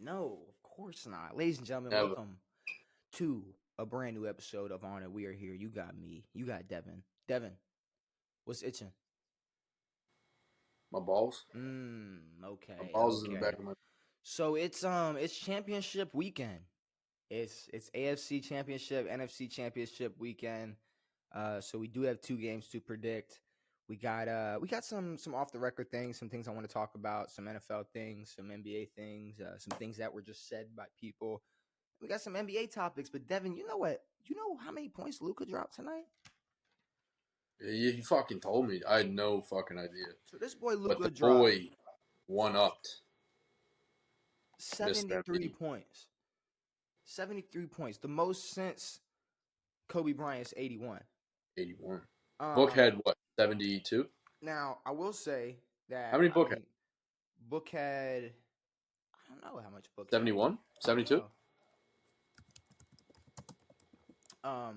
No, of course not. Ladies and gentlemen, Never. welcome to a brand new episode of On It. We are here. You got me. You got Devin. Devin, what's itching? My balls. My Okay, balls is in the back okay. of my. So it's championship weekend. It's AFC Championship, NFC Championship weekend. So we do have two games to predict. We got some off the record things, some things I want to talk about, some NFL things, some NBA things, some things that were just said by people. We got some NBA topics, but Devin, you know what? You know how many points Luka dropped tonight? Yeah, he fucking told me. I had no fucking idea. So this boy But Luka the dropped boy one upped Mr. 73 MB. points. 73 points. The most since Kobe Bryant's 81. 81. Book Um had what? 72. Now I will say How that many Book had? Book had I don't know how much Book had. 71. I don't 72. know.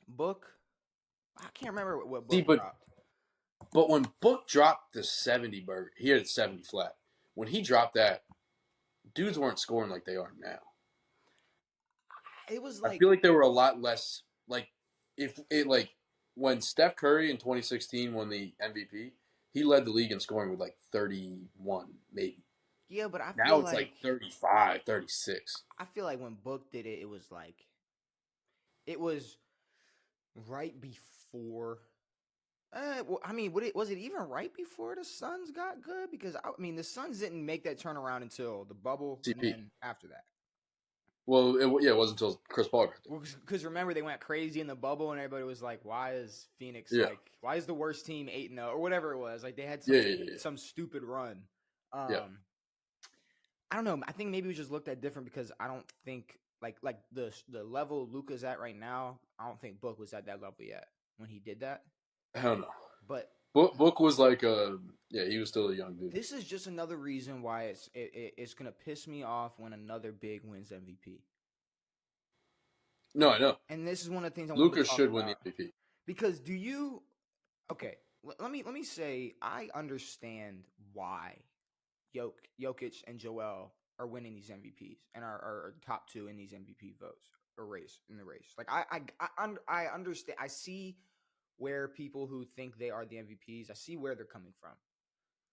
Book I can't remember what See, Book but dropped. when Book dropped the 70 burger, he had 70 flat. When he dropped that, dudes weren't scoring like they are now. It was I like feel like they were a lot less like if it like when Steph Curry in 2016 won the MVP, he led the league in scoring with like 31 maybe. yeah, but Now it's like 35, 36. I feel like when Book did it, it was right before. Well, I mean, was it even right before the Suns got good? Because I mean, the Suns didn't make that turnaround until the bubble, and CP. then after that. Well, it wasn't until Chris Paul got there. Well, because remember they went crazy in the bubble, and everybody was like, "Why is Phoenix Yeah. why is the worst team 8-0 or whatever it was?" Like they had Yeah. some stupid run. Yeah. I don't know. I think maybe we just looked at different because I don't think like the level Luka's at right now. I don't think Book was at that level yet when he did that. I don't know. But Book was like he was still a young dude. this is just another reason why it's gonna piss me off when another big wins MVP. No, I know. And this is one of the things I wanted to Lucas talk should about. win the MVP. Because okay, let me say I understand why Jokic and Joel are winning these MVPs and are top two in these MVP votes or race. Like I understand. I see where people who think they are the MVPs. I see where they're coming from.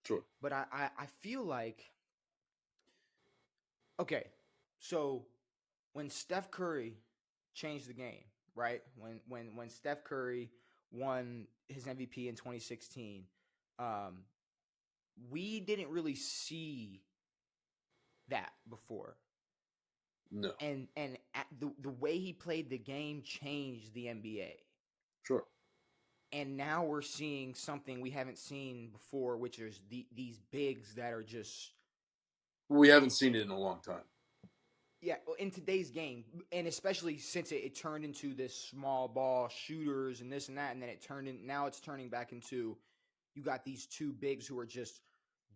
Sure. But I feel like okay, so when Steph Curry changed the game, right? When Steph Curry won his MVP in 2016, we didn't really see that before. No. And the way he played the game changed the NBA. Sure. And now we're seeing something we haven't seen before, which is these bigs that are just. We haven't seen it in a long time. Yeah, in today's game, and especially since it turned into this small ball shooters and this and that, and then now it's turning back into you got these two bigs who are just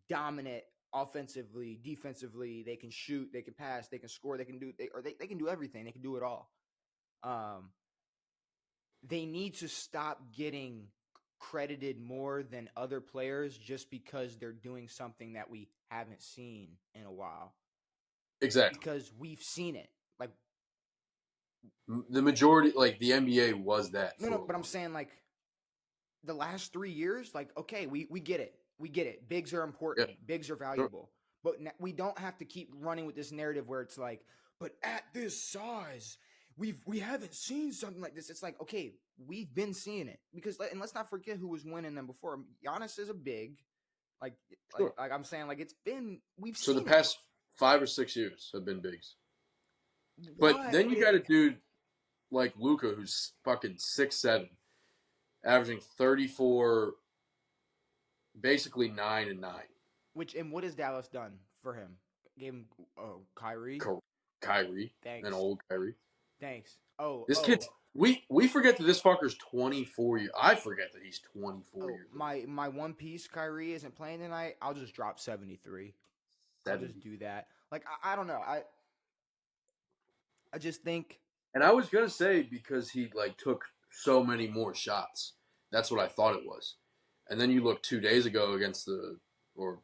dominant offensively, defensively. They can shoot, they can pass, they can score, they can do everything. They can do it all. They need to stop getting credited more than other players just because they're doing something that we haven't seen in a while. Exactly. Because we've seen it. Like the majority, like the NBA was that. No, but I'm saying like the last 3 years, like, okay, we get it. We get it. Bigs are important. Yeah. Bigs are valuable. Sure. But we don't have to keep running with this narrative where it's like, but at this size, we haven't seen something like this. It's like, okay, we've been seeing it. And let's not forget who was winning them before. Giannis is a big. Sure. Like I'm saying, like we've seen So the past 5 or 6 years have been bigs. But then you got a dude like Luka who's fucking 6'7", averaging 34, basically 9 and 9. And what has Dallas done for him? Gave him Kyrie. Kyrie. Thanks. An old Kyrie. Thanks. This kid's we forget that this fucker's 24 years. I forget that he's 24 years old. My One Piece Kyrie isn't playing tonight. I'll just drop 73. I'll just do that. Like I don't know. I just think. And I was gonna say because he like took so many more shots. That's what I thought it was. And then you look 2 days ago or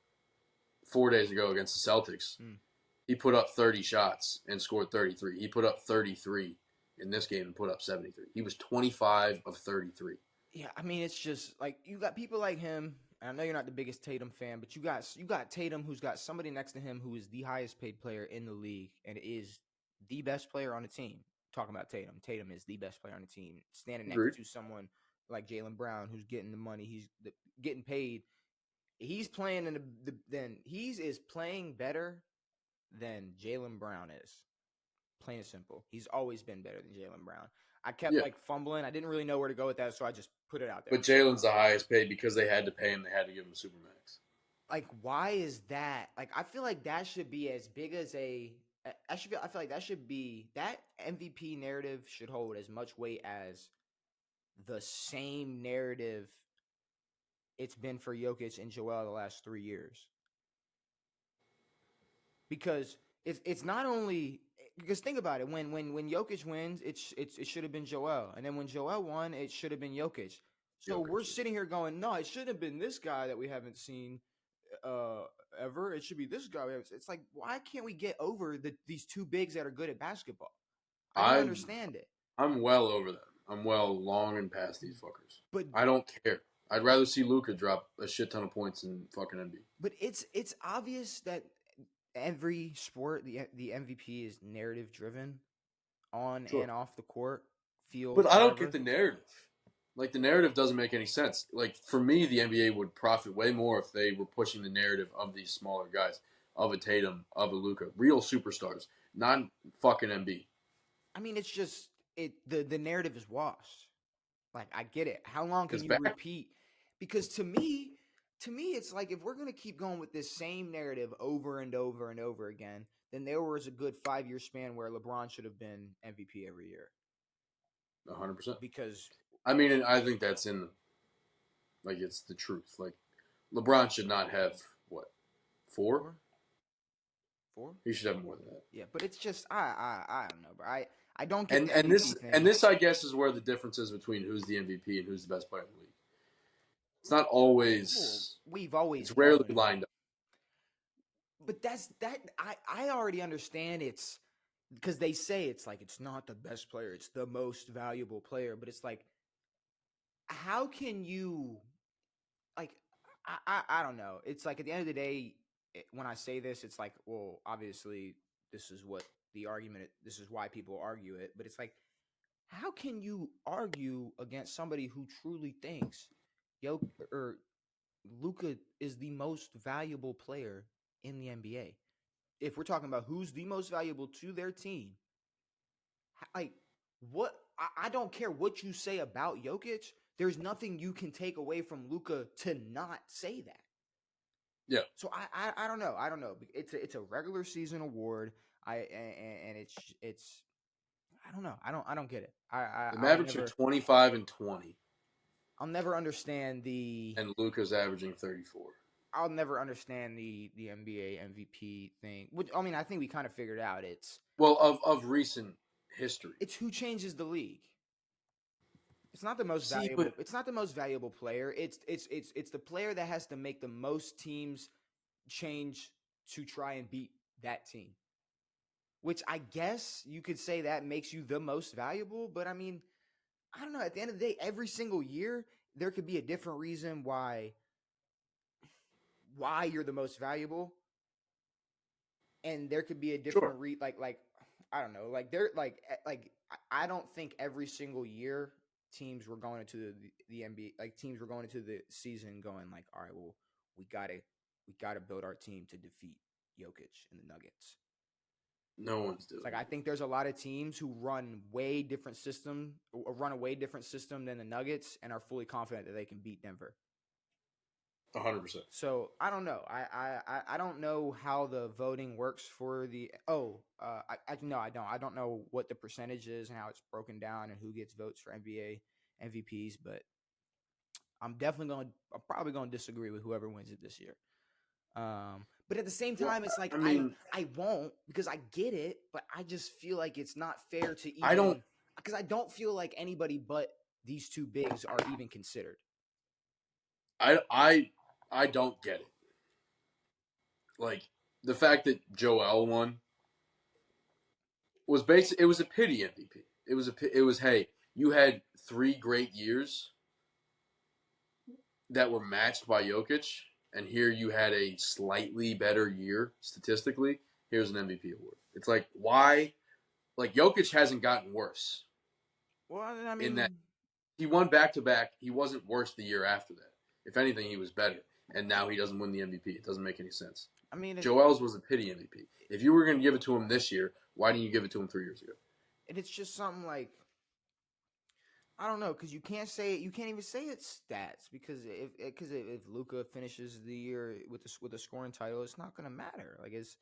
4 days ago against the Celtics. he put up 30 shots and scored 33. He put up 33 in this game and put up 73. He was 25 of 33. Yeah, I mean, it's just like you got people like him. And I know you're not the biggest Tatum fan, but you got Tatum, who's got somebody next to him who is the highest paid player in the league and is the best player on the team. Talking about Tatum, Tatum is the best player on the team. Standing next Agreed. to someone like Jaylen Brown, who's getting the money, getting paid. He's playing in is playing better than Jaylen Brown is. Plain and simple. He's always been better than Jaylen Brown. I kept fumbling. I didn't really know where to go with that, so I just put it out there. But Jalen's the highest paid because they had to pay him. They had to give him a supermax. Like, why is that? Like, I feel like that should be as big as I feel like that should be that MVP narrative should hold as much weight as the same narrative it's been for Jokic and Joel the last 3 years. Because it's not only because think about it, when Jokic wins, it should have been Joel, and then when Joel won, it should have been Jokic. So we're sitting here going, no, it should have been this guy that we haven't seen ever. It should be this guy. It's like, why can't we get over these two bigs that are good at basketball? I don't understand it. I'm well over that. I'm well long and past these fuckers. But I don't care. I'd rather see Luka drop a shit ton of points than fucking Embiid. But it's obvious that every sport, the MVP is narrative driven, on and off the court, field. But I don't get the narrative. Like, the narrative doesn't make any sense. Like, for me, the NBA would profit way more if they were pushing the narrative of these smaller guys, of a Tatum, of a Luka, real superstars, not fucking Embiid. I mean, it's just the narrative is washed. Like, I get it. How long can you repeat? Because to me, it's like if we're gonna keep going with this same narrative over and over and over again, then there was a good 5-year span where LeBron should have been MVP every year. 100%. Because I mean, and I think that's it's the truth. Like, LeBron should not have what, 4? 4? He should have more than that. Yeah, but it's just I don't know, bro. I don't get this I guess is where the difference is between who's the MVP and who's the best player in the league. It's not always. We've always. It's rarely lined up. But I already understand it's because they say it's like it's not the best player, it's the most valuable player. But it's like, how can you, like, I don't know. It's like at the end of the day, when I say this, it's like, well, obviously this is what the argument. This is why people argue it. But it's like, how can you argue against somebody who truly thinks Luka is the most valuable player in the NBA? If we're talking about who's the most valuable to their team, like, what? I don't care what you say about Jokic. There's nothing you can take away from Luka to not say that. Yeah. So I don't know. I don't know. It's a regular season award. And it's I don't know. I don't get it. The Mavericks are 25 and 20. I'll never understand and Luka's averaging 34. I'll never understand the NBA MVP thing. I mean, I think we kind of figured out it's of recent history. It's who changes the league. It's not the most valuable. It's not the most valuable player. It's the player that has to make the most teams change to try and beat that team. Which I guess you could say that makes you the most valuable, but I mean, I don't know. At the end of the day, every single year there could be a different reason why you're the most valuable, and there could be a different like I don't know, like they're like I don't think every single year teams were going into the NBA, like teams were going into the season going like, all right, well, we gotta build our team to defeat Jokic and the Nuggets. No one's doing. Like, I think there's a lot of teams who run a way different system than the Nuggets, and are fully confident that they can beat Denver. 100%. So I don't know. I don't know how the voting works for the. I don't. I don't know what the percentage is and how it's broken down and who gets votes for NBA MVPs. But I'm probably going to disagree with whoever wins it this year. But at the same time, it's like, I won't, because I get it, but I just feel like it's not fair to even. Because I don't feel like anybody but these two bigs are even considered. I don't get it. Like, the fact that Joel won was it was a pity MVP. It was hey, you had 3 great years that were matched by Jokic, and here you had a slightly better year statistically. Here's an MVP award. It's like, why? Like, Jokic hasn't gotten worse. Well, I In that mean, he won back to back. He wasn't worse the year after that. If anything, he was better. And now he doesn't win the MVP. It doesn't make any sense. I mean, Joel's was a pity MVP. If you were going to give it to him this year, why didn't you give it to him 3 years ago? and it's just something like, I don't know, because you can't say it. You can't even say it's stats because if Luka finishes the year with a scoring title, it's not going to matter. Like it's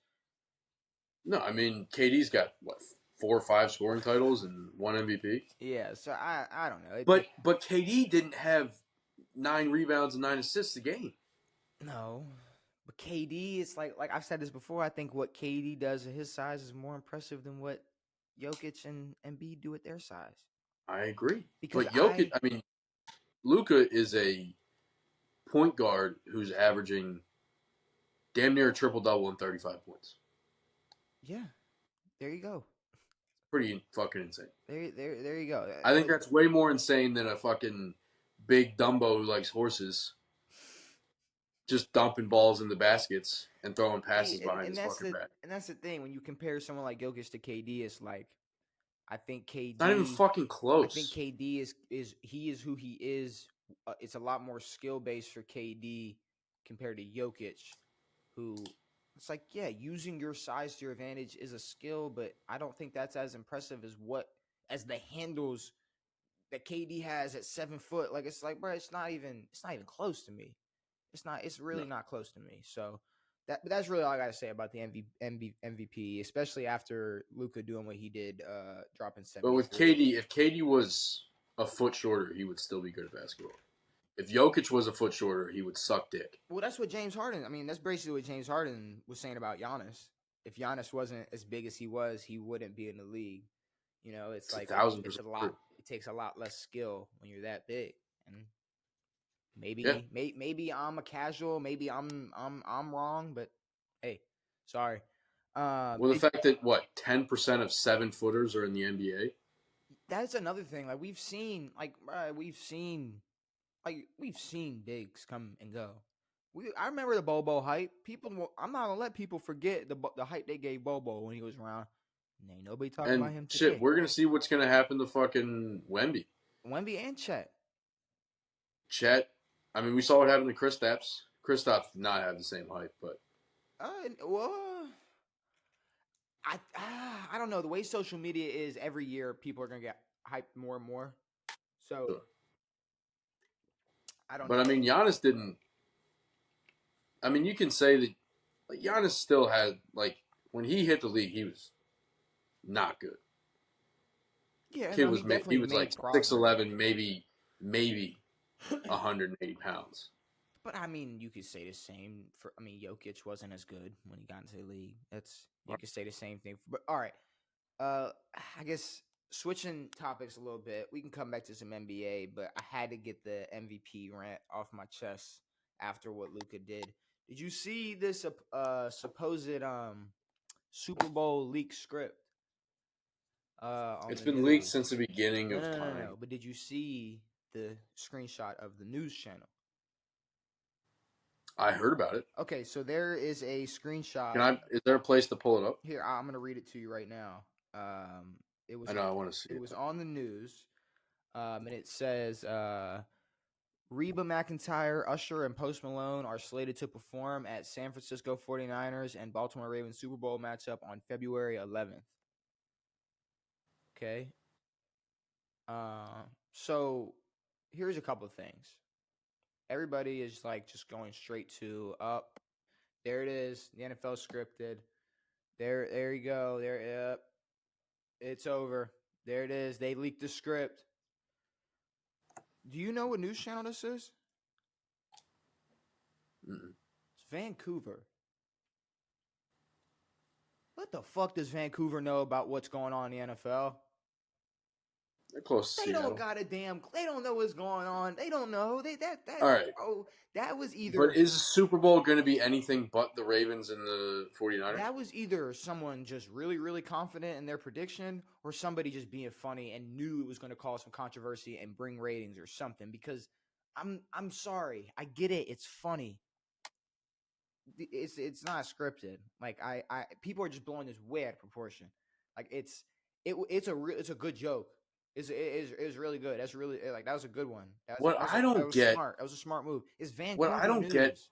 No, I mean KD's got what 4 or 5 scoring titles and 1 MVP. yeah. So I don't know. But KD didn't have 9 rebounds and 9 assists a game. No, but KD is like I've said this before. I think what KD does at his size is more impressive than what Jokic and Embiid do at their size. I agree. Because But Jokic, I mean, Luka is a point guard who's averaging damn near a triple-double and 35 points. Yeah, there you go. Pretty fucking insane. There you go. I think that's way more insane than a fucking big Dumbo who likes horses just dumping balls in the baskets and throwing passes behind his fucking back. And that's the thing. When you compare someone like Jokic to KD, it's like I think KD not even fucking close. I think KD is who he is. It's a lot more skill based for KD compared to Jokic, who it's like using your size to your advantage is a skill, but I don't think that's as impressive as the handles that KD has at 7 foot. Like it's like, bro, it's not even close to me. It's really not close to me. So that's really all I got to say about the MVP, especially after Luka doing what he did, dropping 7. But with KD, if KD was a foot shorter, he would still be good at basketball. If Jokic was a foot shorter, he would suck dick. Well, that's what James Harden. I mean, that's basically what James Harden was saying about Giannis. If Giannis wasn't as big as he wouldn't be in the league. You know, it's like 1,000% it's a lot. It takes a lot less skill when you're that big, and maybe I'm a casual. Maybe I'm wrong, but hey, sorry. Well, the fact that 10% of 7-footers are in the NBA. That's another thing. Like we've seen bigs come and go. I remember the Bobo hype. I'm not gonna let people forget the hype they gave Bobo when he was around. And ain't nobody talking about him today. Shit, we're gonna see what's gonna happen to fucking Wemby and Chet. I mean, we saw what happened to Kristaps. Kristaps did not have the same hype, but I don't know. The way social media is, every year people are gonna get hyped more and more. So sure. I don't know. But I mean, Giannis didn't. I mean, you can say that Giannis still had, when he hit the league, he was not good. Yeah, Kid was he was like 6'11", maybe 180 pounds. But I mean, you could say the same for. I mean, Jokic wasn't as good when he got into the league. You could say the same thing. But all right, I guess switching topics a little bit, we can come back to some NBA. But I had to get the MVP rant off my chest after what Luka did. Did you see this supposed Super Bowl leak script? It's been leaked since the beginning of time. No. But did you see the screenshot of the news channel? I heard about it. Okay, so there is a screenshot. Is there a place to pull it up? Here, I'm going to read it to you right now. I know, I want to see it. It was on the news, and it says, Reba McEntire, Usher, and Post Malone are slated to perform at San Francisco 49ers and Baltimore Ravens Super Bowl matchup on February 11th. Okay. So here's a couple of things. Everybody is just going straight to up. There it is. The NFL scripted. There you go. There. It's over. There it is. They leaked the script. Do you know what news channel this is? Mm-mm. It's Vancouver. What the fuck does Vancouver know about what's going on in the NFL? They're close to They Seattle. don't got a damn. They don't know what's going on. They don't know. All right. Bro, that was either. But is the Super Bowl going to be anything but the Ravens and the 49ers? That was either someone just really, really confident in their prediction, or somebody just being funny and knew it was going to cause some controversy and bring ratings or something. Because I'm sorry, I get it. It's funny. It's not scripted. Like people are just blowing this way out of proportion. Like it's a good joke. It's really good. That's really like that was a good one. That was smart. That was a smart move. It's Vancouver news.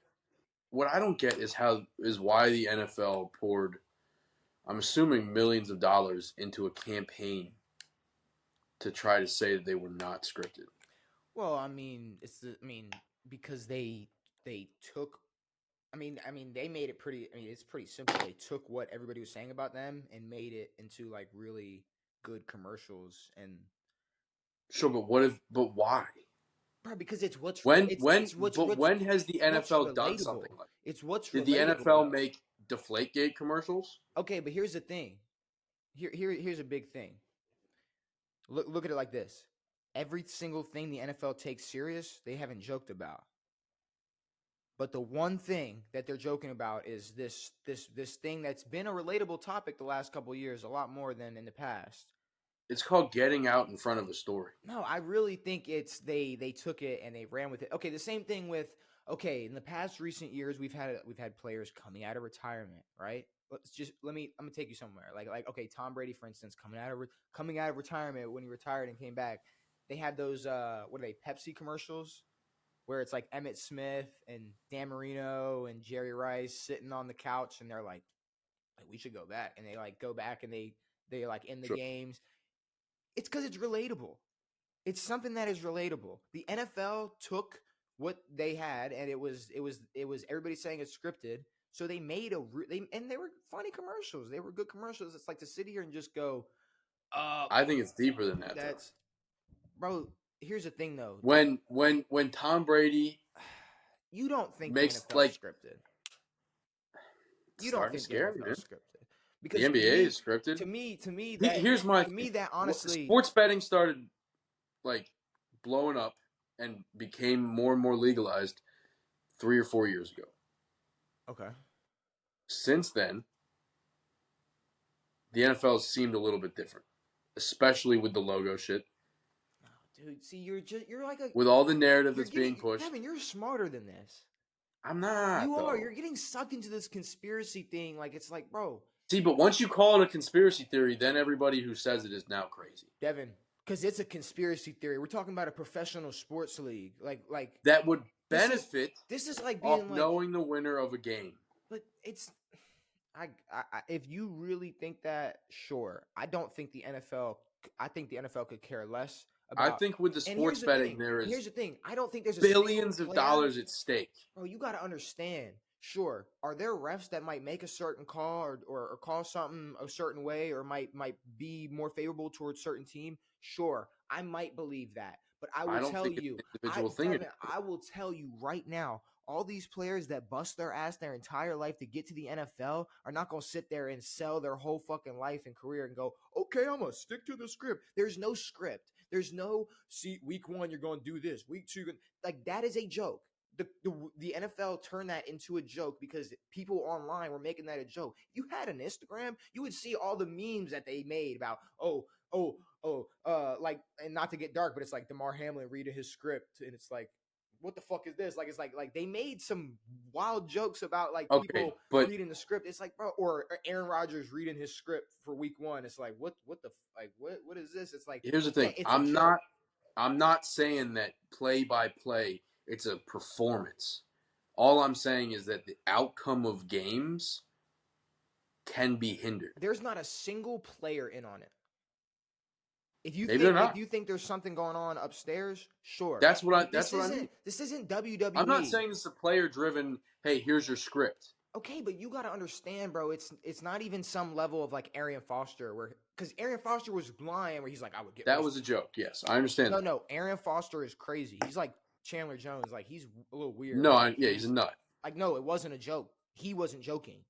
What I don't get is why the NFL poured, I'm assuming, millions of dollars into a campaign to try to say that they were not scripted. Well, I mean, because they took. They made it pretty. It's pretty simple. They took what everybody was saying about them and made it into like really good commercials. And sure, but why? Bro, because it's what's when has the NFL done something like? It's what's did the NFL make Deflategate commercials? Okay, but here's the thing. Here's a big thing. Look at it like this. Every single thing the NFL takes serious, they haven't joked about. But the one thing that they're joking about is this thing that's been a relatable topic the last couple of years, a lot more than in the past. It's called getting out in front of a story. No, I really think it's they took it and they ran with it. Okay, the same thing with in the past recent years we've had players coming out of retirement, right? I'm gonna take you somewhere. Like okay, Tom Brady, for instance, coming out of retirement when he retired and came back. They had those what are they, Pepsi commercials? Where it's like Emmitt Smith and Dan Marino and Jerry Rice sitting on the couch and they're like we should go back. And they like go back and they like in the games. It's because it's relatable. It's something that is relatable. The NFL took what they had and it was everybody saying it's scripted. So they made and they were funny commercials. They were good commercials. It's like to sit here and just go, I think it's deeper than that. Bro, here's the thing, though. When Tom Brady, you don't think makes the NFL is scripted. You don't think the NFL is scripted because the NBA is scripted. To me, that honestly, sports betting started like blowing up and became more and more legalized 3 or 4 years ago. Okay. Since then, the NFL seemed a little bit different, especially with the logo shit. Dude, see, you're like with all the narrative that's being pushed. Kevin, you're smarter than this. I'm not. You are. You're getting sucked into this conspiracy thing. Like it's like, bro. See, but once you call it a conspiracy theory, then everybody who says it is now crazy. Devin, because it's a conspiracy theory. We're talking about a professional sports league, like that would benefit. This is like being knowing the winner of a game. But it's. If you really think that, sure. I don't think the NFL. I think the NFL could care less. I think with the sports betting, here's the thing. I don't think there's billions of dollars at stake. Bro, you got to understand. Sure, are there refs that might make a certain call or call something a certain way or might be more favorable towards a certain team? Sure, I might believe that. But I will tell you, I will tell you right now, all these players that bust their ass their entire life to get to the NFL are not going to sit there and sell their whole fucking life and career and go, okay, I'm going to stick to the script. There's no script. There's no, see, week 1, you're going to do this. Week 2, like that is a joke. The NFL turned that into a joke because people online were making that a joke. If you had an Instagram, you would see all the memes that they made about, like, and not to get dark, but it's like DeMar Hamlin reading his script. And it's like, what the fuck is this? Like, it's like they made some wild jokes about like people reading the script. It's like, bro, or Aaron Rodgers reading his script for week 1. It's like, what is this? It's like, here's the thing. I'm not saying that play by play, it's a performance. All I'm saying is that the outcome of games can be hindered. There's not a single player in on it. If you think there's something going on upstairs, sure. That's what I mean. This isn't WWE. I'm not saying this is a player driven, hey, here's your script. Okay, but you got to understand, bro, it's not even some level of like Arian Foster because Arian Foster was blind where he's like, I would get that was a joke. Yes, I understand. No, Arian Foster is crazy. He's like Chandler Jones, like he's a little weird. No, he's a nut. Like, no, it wasn't a joke. He wasn't joking.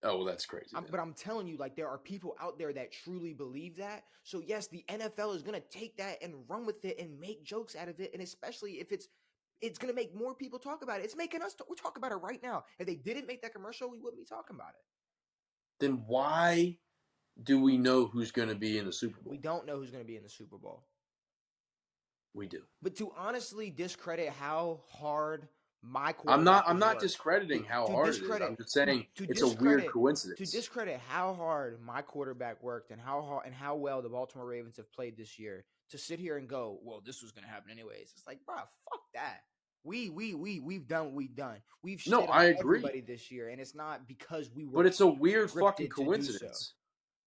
Oh, well, that's crazy. But I'm telling you, like, there are people out there that truly believe that. So yes, the NFL is gonna take that and run with it and make jokes out of it, and especially if it's gonna make more people talk about it. It's making us we talk about it right now. If they didn't make that commercial, we wouldn't be talking about it. Then why do we know who's going to be in the Super Bowl? We don't know who's gonna be in the Super Bowl. We do. But to honestly discredit how hard my quarterback I'm not worked, discrediting how hard it is. I'm just saying it's a weird coincidence. To discredit how hard my quarterback worked and how well the Baltimore Ravens have played this year, to sit here and go, well, this was going to happen anyways. It's like, bro, fuck that. We've done what we've done. We've shit on everybody this year, and it's not because we were. But it's a weird fucking coincidence.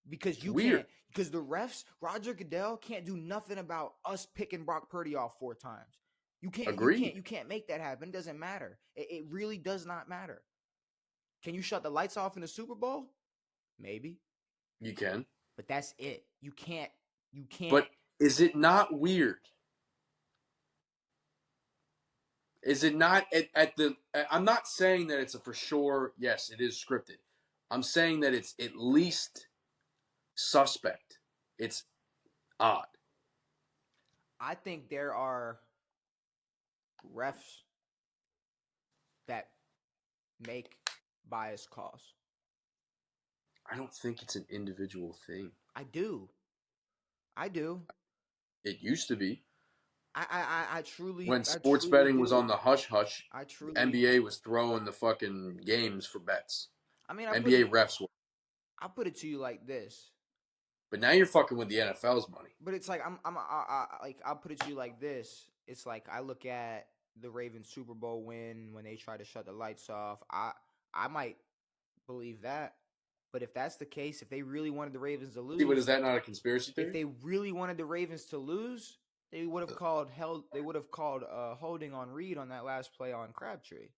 Because you can't, because the refs, Roger Goodell, can't do nothing about us picking Brock Purdy off 4 times. You can't. You can't make that happen. It doesn't matter. It really does not matter. Can you shut the lights off in the Super Bowl? Maybe. You can. But that's it. You can't. But is it not weird? Is it not I'm not saying that it's a for sure, yes, it is scripted. I'm saying that it's at least suspect. It's odd. I think there are refs that make biased calls. I don't think it's an individual thing. I do. It used to be. I truly. When sports betting was on the hush hush, NBA was throwing the fucking games for bets. I mean, NBA refs were. I'll put it to you like this. But now you're fucking with the NFL's money. But it's like I'll put it to you like this. It's like I look at the Ravens Super Bowl win when they try to shut the lights off. I might believe that. But if that's the case, if they really wanted the Ravens to lose, but is that not a conspiracy theory? If they really wanted the Ravens to lose, they would have called holding on Reed on that last play on Crabtree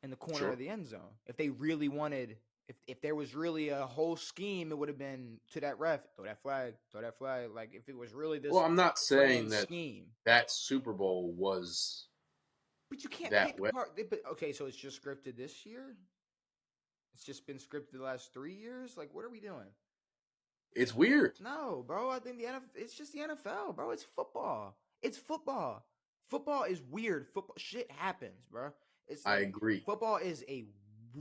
in the corner of the end zone. If they really wanted, if there was really a whole scheme, it would have been to that ref, throw that flag. Like if it was really this. Well, I'm not saying that scheme. That Super Bowl was. But you can't that pick apart. But okay, so it's just scripted this year. It's just been scripted the last 3 years. Like, what are we doing? It's weird. No, bro. I think it's just the NFL, bro. It's football. It's football. Football is weird. Football shit happens, bro. I agree. Football is a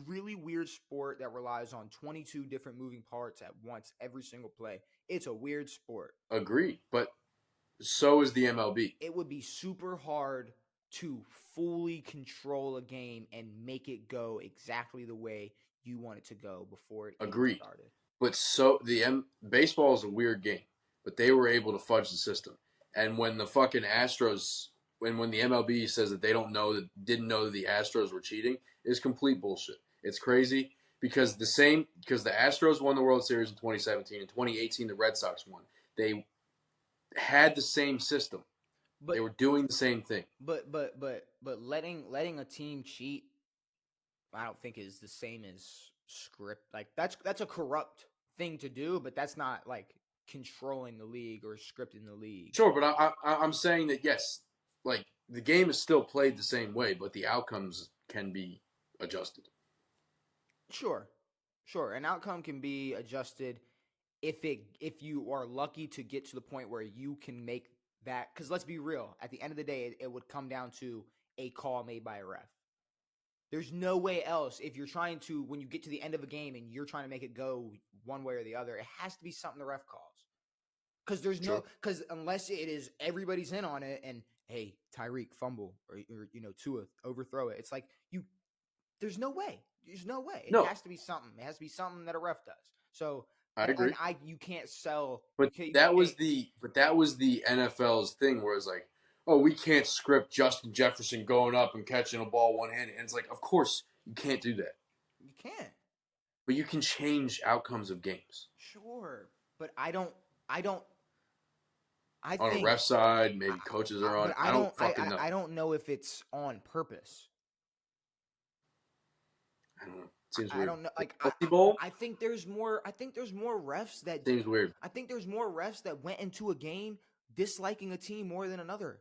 really weird sport that relies on 22 different moving parts at once every single play. It's a weird sport. Agreed, but so is the MLB. It would be super hard to fully control a game and make it go exactly the way you want it to go before it started. But baseball is a weird game, but they were able to fudge the system. And when the fucking Astros, when the MLB says that didn't know that the Astros were cheating, is complete bullshit. It's crazy because the Astros won the World Series in 2017. In 2018, the Red Sox won. They had the same system. But they were doing the same thing. But letting a team cheat, I don't think is the same as script. Like that's a corrupt thing to do, but that's not like controlling the league or scripting the league. Sure, but I'm saying that yes, like the game is still played the same way, but the outcomes can be adjusted. Sure. An outcome can be adjusted if you are lucky to get to the point where you can make that. Because let's be real, at the end of the day, it would come down to a call made by a ref. There's no way else. If you're trying to, when you get to the end of a game and you're trying to make it go one way or the other, it has to be something the ref calls. Because unless it is everybody's in on it and hey, Tyreek fumble or Tua overthrow it. It's like there's no way. There's no way. It has to be something. It has to be something that a ref does. So I agree. And you can't sell. But that was the NFL's thing where it's like, oh, we can't script Justin Jefferson going up and catching a ball one-handed. And it's like, of course, you can't do that. You can't. But you can change outcomes of games. Sure. But I think on a ref side, maybe coaches are on. I don't fucking know. I don't know if it's on purpose. I don't know. Seems weird. I don't know. Like I think there's more refs that seems weird. I think there's more refs that went into a game disliking a team more than another.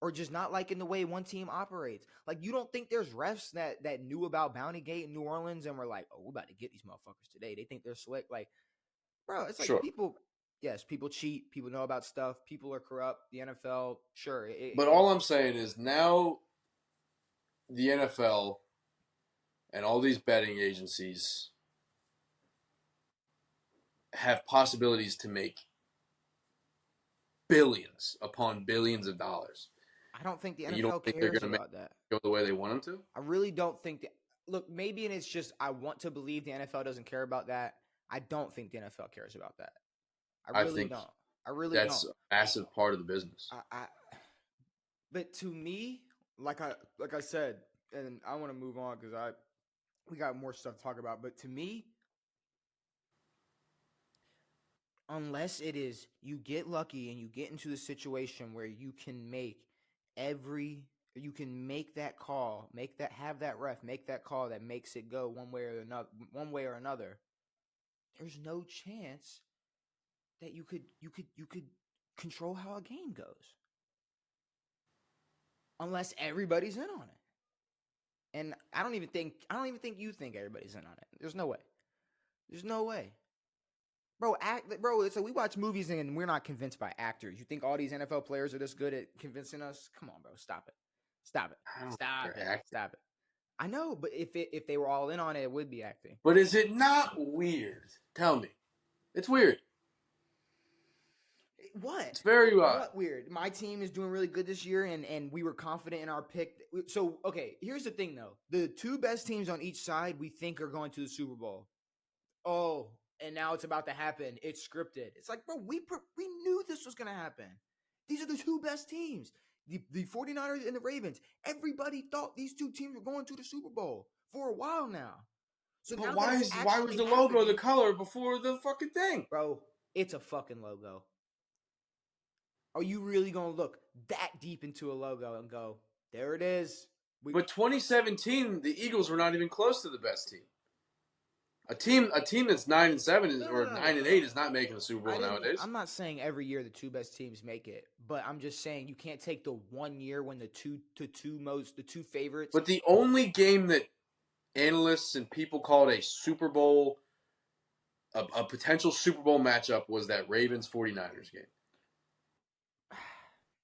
or just not liking the way one team operates. Like, you don't think there's refs that knew about Bounty Gate in New Orleans and were like, oh, we're about to get these motherfuckers today. They think they're slick. Like, bro, it's like Sure. people cheat. People know about stuff. People are corrupt. The NFL, sure. But all I'm saying is now the NFL and all these betting agencies have possibilities to make billions upon billions of dollars. I don't think the And you don't NFL think they're cares going to make about that. it go the way they want them to? I really don't think that. Look, maybe it's just I want to believe the NFL doesn't care about that. I don't think the NFL cares about that. I really think don't. I really that's don't. a massive part of the business. But to me, like I said, and I want to move on because we got more stuff to talk about. But to me, unless it is you get lucky and you get into the situation where you can make that call, have that ref make that call that makes it go one way or another. There's no chance that you could control how a game goes unless everybody's in on it. And I don't even think you think everybody's in on it. There's no way. Bro, it's like we watch movies and we're not convinced by actors. You think all these NFL players are this good at convincing us? Come on, bro. Stop it. I know, but if they were all in on it, it would be acting. But is it not weird? Tell me. It's weird. What? It's very what weird. My team is doing really good this year, and we were confident in our pick. So, okay, here's the thing, though. The two best teams on each side we think are going to the Super Bowl. Oh, and now it's about to happen. It's scripted. It's like, bro, we knew this was going to happen. These are the two best teams. The 49ers and the Ravens. Everybody thought these two teams were going to the Super Bowl for a while now. So but now why was the logo the color before the fucking thing? Bro, it's a fucking logo. Are you really going to look that deep into a logo and go, there it is? But 2017, the Eagles were not even close to the best team. A team that's 9-7 or 9-8 is not making the Super Bowl nowadays. I'm not saying every year the two best teams make it, but I'm just saying you can't take the 1 year when the two favorites. But the only game that analysts and people called a Super Bowl, a potential Super Bowl matchup, was that Ravens 49ers game.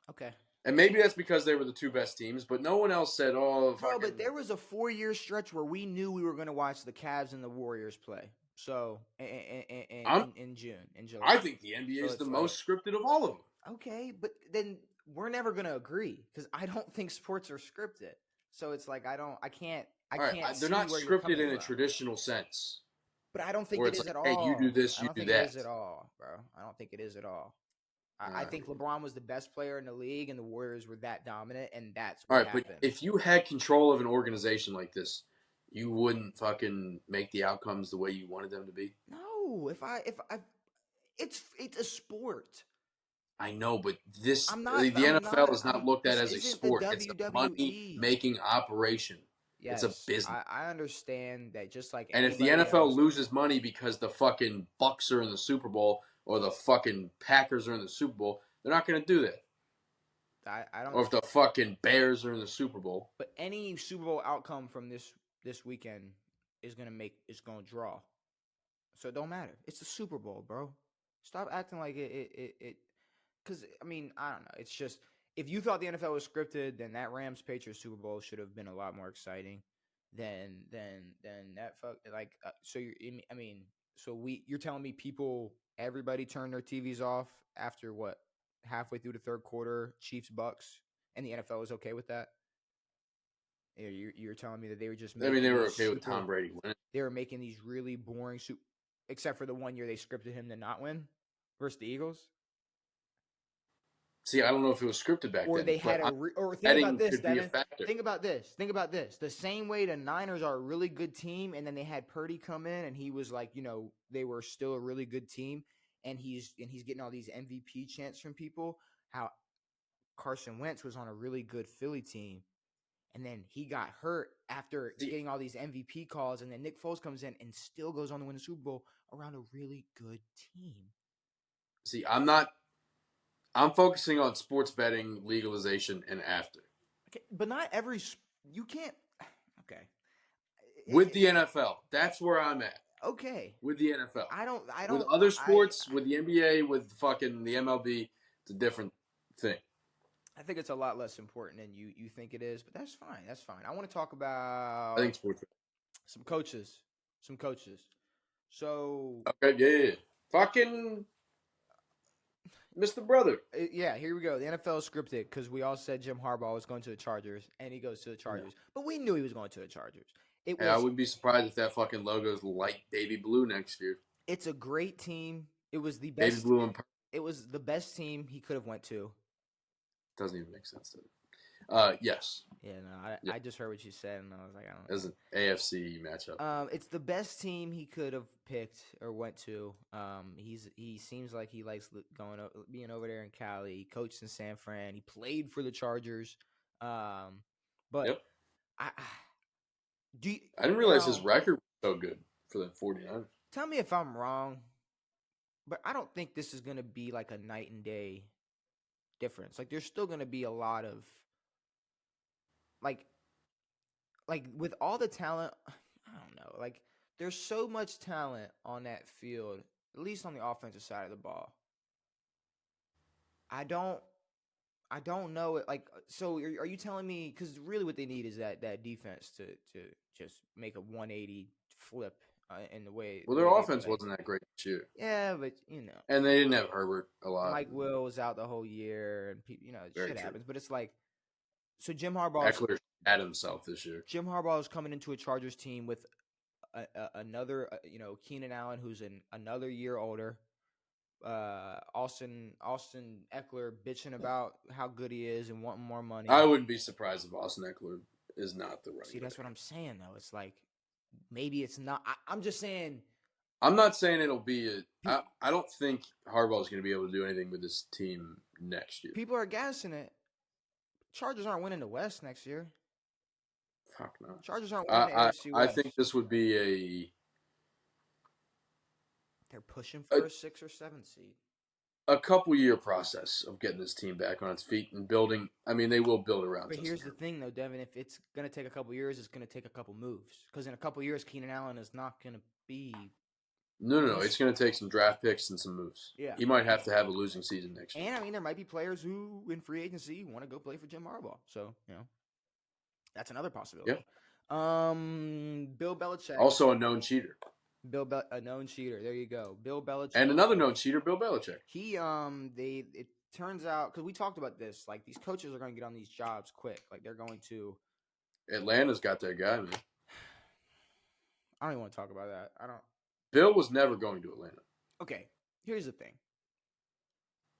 Okay. And maybe that's because they were the two best teams, but no one else said, oh, bro, but there was a 4-year stretch where we knew we were going to watch the Cavs and the Warriors play. So, in June, in July. I think the NBA is the most scripted of all of them. Okay, but then we're never going to agree because I don't think sports are scripted. So it's like I can't. They're not scripted in a traditional sense. But I don't think it is at all. Hey, you do this, you do that. I don't think it is at all, bro. I don't think it is at all. I think LeBron was the best player in the league, and the Warriors were that dominant, and that's what happened. But if you had control of an organization like this, you wouldn't fucking make the outcomes the way you wanted them to be. No, it's a sport. I know, but the NFL is not looked at as a sport. It's a money-making operation. Yes, it's a business. I understand that just like and if the NFL loses money because the fucking Bucks are in the Super Bowl or the fucking Packers are in the Super Bowl, they're not going to do that. I don't. Or if the fucking Bears are in the Super Bowl. But any Super Bowl outcome from this weekend is going to draw. So it don't matter. It's the Super Bowl, bro. Stop acting like it. Because, I mean, I don't know. It's just, if you thought the NFL was scripted, then that Rams-Patriots Super Bowl should have been a lot more exciting than that you're telling me everybody turned their TVs off after what? Halfway through the third quarter, Chiefs-Bucks, and the NFL was okay with that? You're telling me that they were just they were okay with Tom Brady winning. They were making these really boring except for the 1 year they scripted him to not win versus the Eagles. See, I don't know if it was scripted back then. Or they had think about this, Devin. Think about this. The same way the Niners are a really good team, and then they had Purdy come in, and he was like, they were still a really good team, and he's getting all these MVP chants from people. How Carson Wentz was on a really good Philly team, and then he got hurt after getting all these MVP calls, and then Nick Foles comes in and still goes on to win the Super Bowl around a really good team. See, I'm not I'm focusing on sports betting legalization and after. Okay, but not every you can't. Okay. With the NFL, that's where I'm at. Okay. With the NFL, I don't. with other sports, with the NBA, with fucking the MLB, it's a different thing. I think it's a lot less important than you think it is, but that's fine. That's fine. I want to talk about I think sports. some coaches. Some coaches. So Okay, yeah. Fucking Mr. Brother. yeah, here we go. The NFL is scripted because we all said Jim Harbaugh was going to the Chargers, and he goes to the Chargers. Yeah. But we knew he was going to the Chargers. I wouldn't be surprised if that fucking logo is light baby blue next year. It's a great team. It was the best. Baby blue and purple. It was the best team he could have went to. Doesn't even make sense to me. Yes. Yeah, no, I just heard what you said, and I was like, I don't know. As an AFC matchup. It's the best team he could have picked or went to. He seems like he likes being over there in Cali. He coached in San Fran. He played for the Chargers. But yep. I didn't realize his record was so good for the 49ers. Tell me if I'm wrong, but I don't think this is going to be like a night and day difference. Like there's still going to be a lot of like with all the talent, I don't know. Like there's so much talent on that field, at least on the offensive side of the ball. I don't know it. Like, so are you telling me? Because really, what they need is that defense to just make a 180 flip in the way. Well, their offense wasn't that great this year. Yeah, but and they didn't have Herbert a lot. Mike Will was out the whole year, and shit happens. But it's like, so Jim Harbaugh Eckler had himself this year. Jim Harbaugh is coming into a Chargers team with another, Keenan Allen, who's another year older. Austin Eckler bitching about how good he is and wanting more money. I wouldn't be surprised if Austin Eckler is not the right. See, that's what I'm saying though. It's like maybe it's not. I'm just saying. I'm not saying it'll be I don't think Harbaugh is going to be able to do anything with this team next year. People are gassing it. Chargers aren't winning the West next year. Fuck no. Chargers aren't winning the NFC West. I think this would be They're pushing for a 6 or 7 seed. A couple-year process of getting this team back on its feet and building. I mean, they will build around. But here's the thing, though, Devin. If it's going to take a couple years, it's going to take a couple moves. Because in a couple years, Keenan Allen is not going to be. No. It's going to take some draft picks and some moves. Yeah. He might have to have a losing season next year. And, I mean, there might be players who, in free agency, want to go play for Jim Harbaugh. So, that's another possibility. Yeah. Bill Belichick. Also a known cheater. A known cheater. There you go. Bill Belichick. And another known cheater, Bill Belichick. It turns out, because we talked about this, like, these coaches are going to get on these jobs quick. Like, they're going to. Atlanta's got their guy, man. I don't even want to talk about that. Bill was never going to Atlanta. Okay, here's the thing.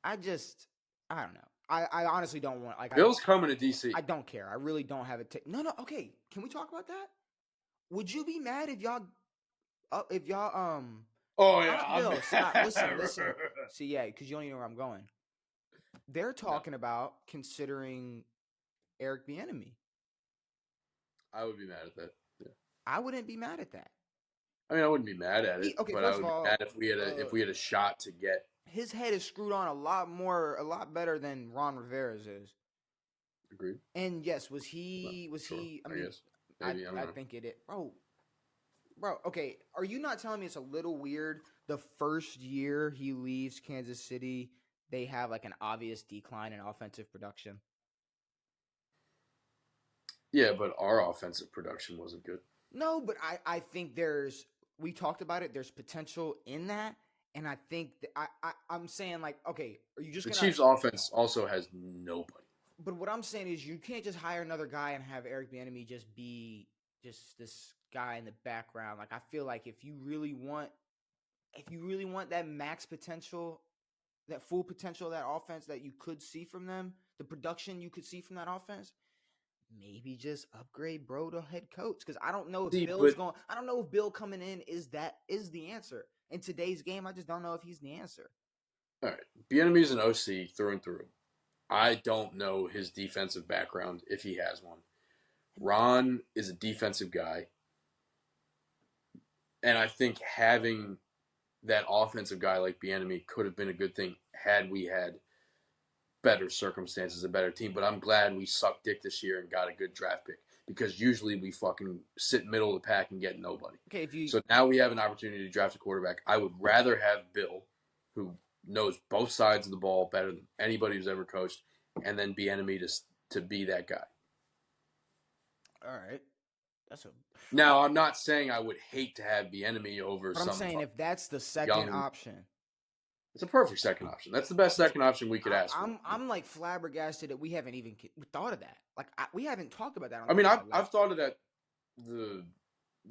I don't know. I honestly don't want, like. Bill's coming to DC. I don't care. I really don't have it. No, okay. Can we talk about that? Would you be mad if y'all. Oh yeah. Bill, stop. Listen. See, yeah, because you don't even know where I'm going. They're talking about considering Eric Bieniemy. I would be mad at that. Yeah. I wouldn't be mad at that. I mean, I wouldn't be mad at it. Okay, but I would be mad if we had a shot to get. His head is screwed on a lot better than Ron Rivera's is. Agreed. And yes, was he? I guess. Maybe, I think it is. Bro, okay, are you not telling me it's a little weird the first year he leaves Kansas City, they have like an obvious decline in offensive production? Yeah, but our offensive production wasn't good. No, but I think we talked about it, there's potential in that, and I think that I'm saying, like, okay, are you just the Chiefs' offense also has nobody. But what I'm saying is you can't just hire another guy and have Eric Bieniemy just be just this guy in the background. Like, I feel like if you really want that max potential, that full potential of that offense that you could see from them, the production you could see from that offense, maybe just upgrade bro to head coach. Because I don't know if I don't know if Bill coming in is the answer. In today's game, I just don't know if he's the answer. All right. Bieniemy's an OC through and through. I don't know his defensive background if he has one. Ron is a defensive guy. And I think having that offensive guy like Bieniemy could have been a good thing had we had better circumstances, a better team. But I'm glad we sucked dick this year and got a good draft pick because usually we fucking sit middle of the pack and get nobody. Okay, so now we have an opportunity to draft a quarterback. I would rather have Bill, who knows both sides of the ball better than anybody who's ever coached, and then Bieniemy to be that guy. All right. Now, I'm not saying I would hate to have Bieniemy over. But I'm saying if that's the second option, it's a perfect second option. That's the best second option we could ask for. I'm like flabbergasted that we haven't even thought of that. Like we haven't talked about that. I mean, I've thought of that the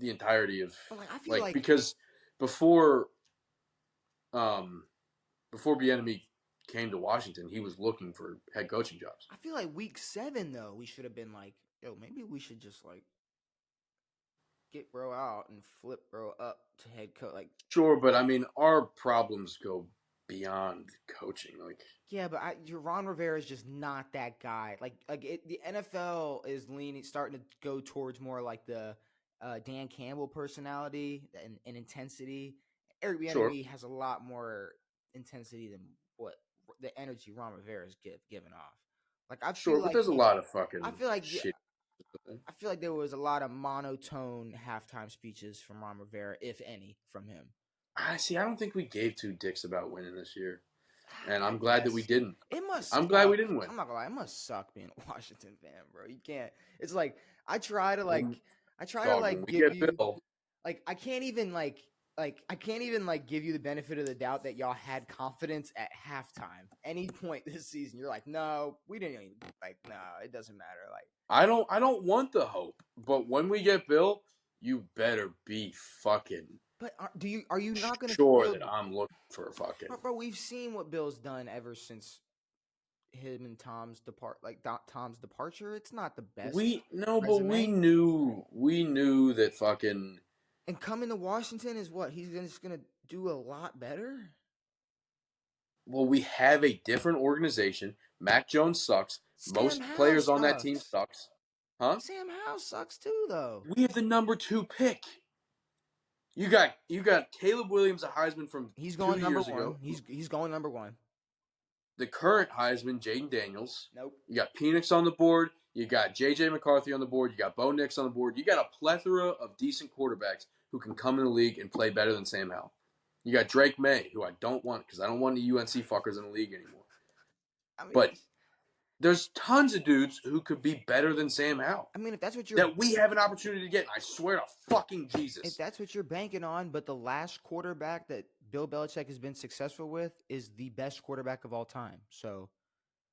entirety of I feel like because before Bieniemy came to Washington, he was looking for head coaching jobs. I feel like week 7 though, we should have been like, yo, maybe we should just like get bro out and flip bro up to head coach. Like sure, but I mean, our problems go beyond coaching. Like yeah, but Ron Rivera is just not that guy. The NFL is starting to go towards more like the Dan Campbell personality and intensity. Eric Bieniemy has a lot more intensity than what the energy Ron Rivera is giving off. Like I feel but there's a lot of fucking. I feel like shit. I feel like there was a lot of monotone halftime speeches from Ron Rivera, if any, from him. I don't think we gave two dicks about winning this year, and I'm glad that we didn't. I'm glad we didn't win. I'm not gonna lie, it must suck being a Washington fan, bro. You can't. It's like I try to give you Bill. Like I can't even give you the benefit of the doubt that y'all had confidence at halftime. Any point this season, you're like, no, we didn't even no, it doesn't matter. Like I don't want the hope, but when we get Bill, you better be fucking. But are you not going to sure that I'm looking for a fucking? Bro, we've seen what Bill's done ever since him and Tom's departure. It's not the best. But we knew that fucking. And coming to Washington is what he's just going to do a lot better. Well, we have a different organization. Mac Jones sucks. Most players on that team sucks. Huh? Sam Howell sucks too, though. We have the number 2 pick. You got Caleb Williams, a Heisman from he's going 2 number years 1. ago. He's going number 1. The current Heisman, Jaden Daniels. Nope. You got Penix on the board. You got J.J. McCarthy on the board. You got Bo Nix on the board. You got a plethora of decent quarterbacks who can come in the league and play better than Sam Howell. You got Drake May, who I don't want because I don't want the UNC fuckers in the league anymore. But there's tons of dudes who could be better than Sam Howell. I mean, if that's what that we have an opportunity to get, I swear to fucking Jesus. If that's what you're banking on, but the last quarterback that Bill Belichick has been successful with is the best quarterback of all time. So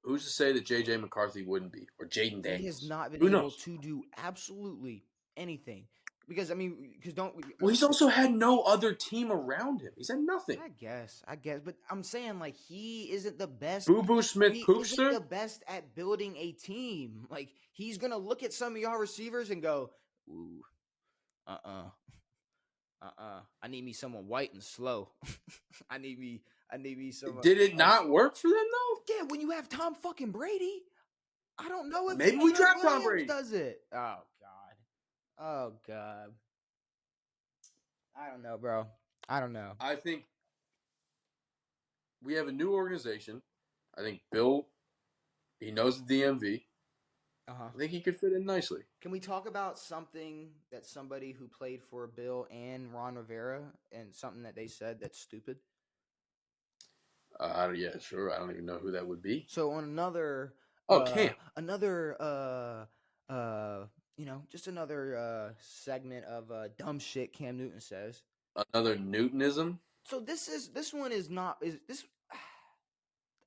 who's to say that J.J. McCarthy wouldn't be? Or Jaden Daniels? He has not been able to do absolutely anything. Because, he's also had no other team around him. He's had nothing. I guess. But I'm saying, he isn't the best. Boo-Boo Smith-Poopster? He isn't the best at building a team. He's going to look at some of y'all receivers and go, ooh, I need me someone white and slow. I need me someone. Did it not work for them, though? Yeah, when you have Tom fucking Brady. I don't know if maybe we draft Tom Brady. Does it? Oh, God. I don't know, bro. I don't know. I think we have a new organization. I think Bill, he knows the DMV. I think he could fit in nicely. Can we talk about something that somebody who played for Bill and Ron Rivera and something that they said that's stupid? Yeah, sure. I don't even know who that would be. So on another... Cam. Just another segment of dumb shit Cam Newton says. Another Newtonism? So this one is not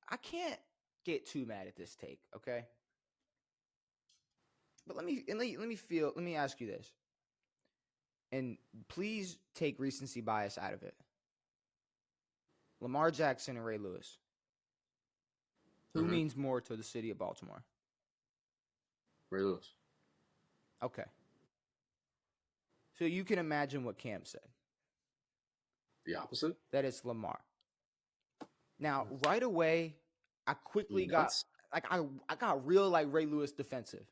I can't get too mad at this take, okay? But let me ask you this. And please take recency bias out of it. Lamar Jackson and Ray Lewis. Who means more to the city of Baltimore? Ray Lewis. Okay. So you can imagine what Cam said. The opposite? That it's Lamar. Now, right away, I quickly got I got real Ray Lewis defensive.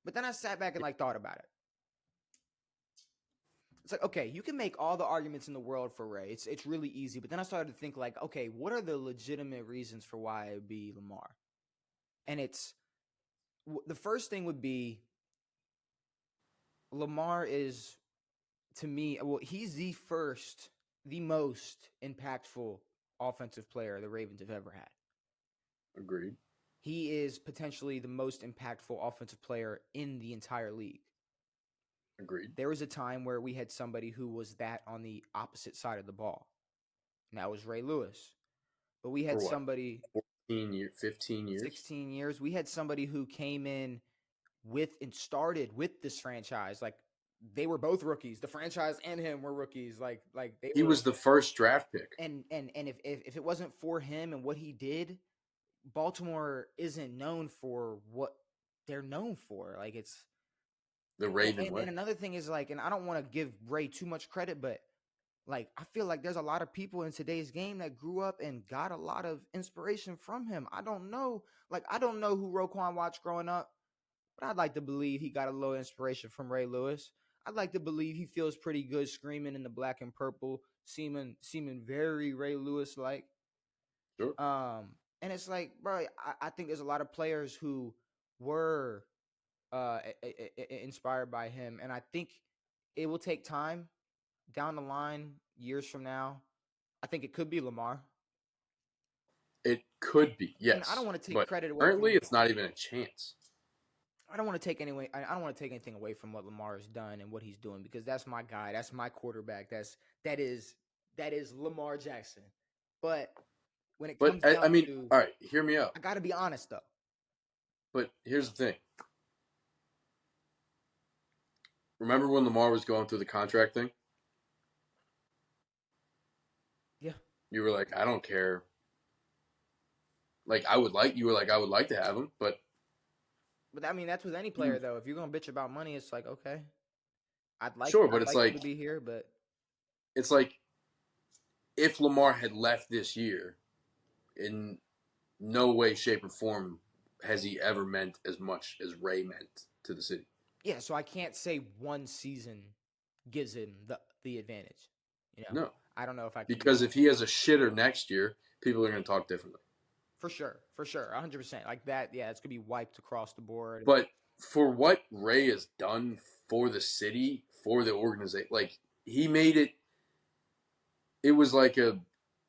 But then I sat back and thought about it. it's like, okay, you can make all the arguments in the world for Ray. It's really easy. But then I started to think like, okay, what are the legitimate reasons for why it would be Lamar? And the first thing would be Lamar is, to me, well, he's the most impactful offensive player the Ravens have ever had. Agreed. He is potentially the most impactful offensive player in the entire league. Agreed. There was a time where we had somebody who was that on the opposite side of the ball. And that was Ray Lewis. But we had somebody 15 years, 16 years. We had somebody who came in with and started with this franchise. Like, they were both rookies. The franchise and him were rookies. He was the first draft pick. And if it wasn't for him and what he did, Baltimore isn't known for what they're known for. Like, it's the Raven way. And another thing is, like, and I don't want to give Ray too much credit, but like, I feel like there's a lot of people in today's game that grew up and got a lot of inspiration from him. I don't know who Roquan watched growing up, but I'd like to believe he got a little inspiration from Ray Lewis. I'd like to believe he feels pretty good screaming in the black and purple, seeming very Ray Lewis like. Sure. And it's like, bro, I think there's a lot of players who were inspired by him, and I think it will take time down the line, years from now. I think it could be Lamar. It could be, yes. And I don't want to take credit away. Currently, it's not even a chance. I don't want to take anything away from what Lamar has done and what he's doing, because that's my guy. That's my quarterback. That is Lamar Jackson. But when it comes down to, all right, hear me out. I got to be honest though. But here's the thing. Remember when Lamar was going through the contract thing? Yeah. You were like, I don't care. Like, I would like to have him, but I mean, that's with any player though. If you're gonna bitch about money, it's like, okay, I'd like it's like to be here, but it's like if Lamar had left this year, in no way, shape, or form has he ever meant as much as Ray meant to the city. Yeah, so I can't say one season gives him the advantage. You know, no, I don't know if I can, because if he has a shitter next year, people are going to talk differently. For sure, 100%. Like that, yeah, it's gonna be wiped across the board. But for what Ray has done for the city, for the organization, like, he made it. It was like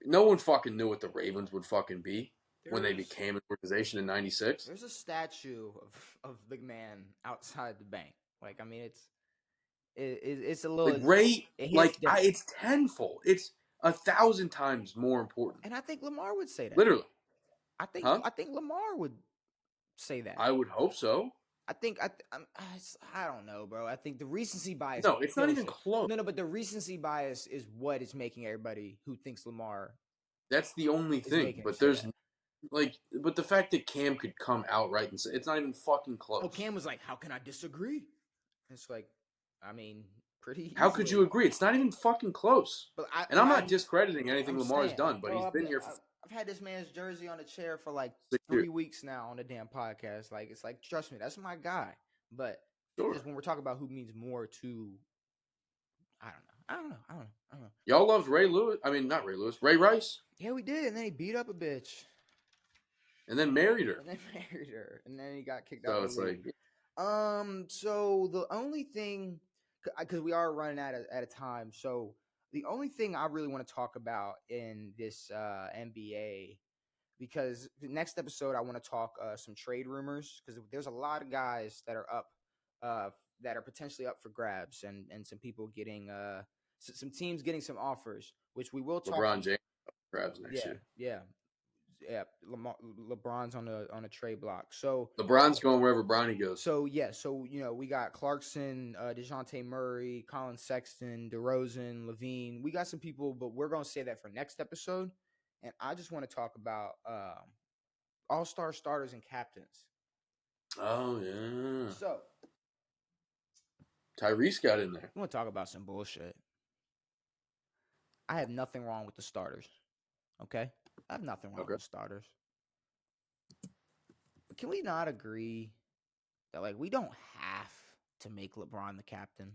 no one fucking knew what the Ravens would fucking be when they became an organization in '96. There's a statue of the man outside the bank. Like, I mean, it's a little, like, Ray. It's tenfold. It's 1,000 times more important. And I think Lamar would say that. Literally. I think Lamar would say that. I would hope so. I don't know, bro. I think the recency bias. No, it's not even close. No, but the recency bias is what is making everybody who thinks Lamar. That's the only thing. But there's but the fact that Cam could come outright and say it's not even fucking close. Oh, Cam was like, "How can I disagree?" It's like, I mean, pretty easily. How could you agree? It's not even fucking close. But I'm not discrediting anything Lamar's done, but he's been here for. I've had this man's jersey on the chair for like 3 weeks now on the damn podcast. Like, it's like, trust me, that's my guy. But just when we're talking about who means more to, I don't know. Y'all loved Ray Lewis. I mean, not Ray Lewis. Ray Rice. Yeah, we did, and then he beat up a bitch. And then married her. And then he got kicked out. So it's like, so the only thing, because we are running at a time, so the only thing I really want to talk about in this NBA, because the next episode I want to talk some trade rumors, because there's a lot of guys that are up, that are potentially up for grabs, and some people getting some teams getting some offers, which we will talk. LeBron James grabs next year. Yeah, LeBron's on a trade block. So LeBron's going wherever Bronny goes. So we got Clarkson, DeJounte Murray, Colin Sexton, DeRozan, Levine. We got some people, but we're gonna say that for next episode. And I just want to talk about all-star starters and captains. Oh yeah. So Tyrese got in there. I want to talk about some bullshit. I have nothing wrong with the starters. Okay? I have nothing wrong with starters. But can we not agree that, like, we don't have to make LeBron the captain?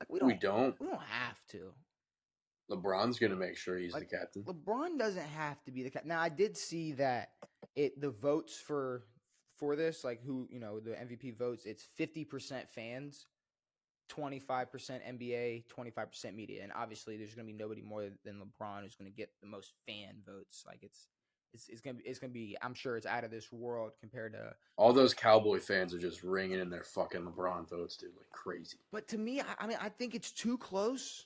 Like we We don't don't. have to. LeBron's gonna make sure he's the captain. LeBron doesn't have to be the captain. Now I did see that the votes for this, like who the MVP votes, it's 50% fans, 25% NBA, 25% media, and obviously there's gonna be nobody more than LeBron who's gonna get the most fan votes. Like it's gonna be. I'm sure it's out of this world compared to all those Cowboy fans are just ringing in their fucking LeBron votes, dude, like crazy. But to me, I mean, I think it's too close.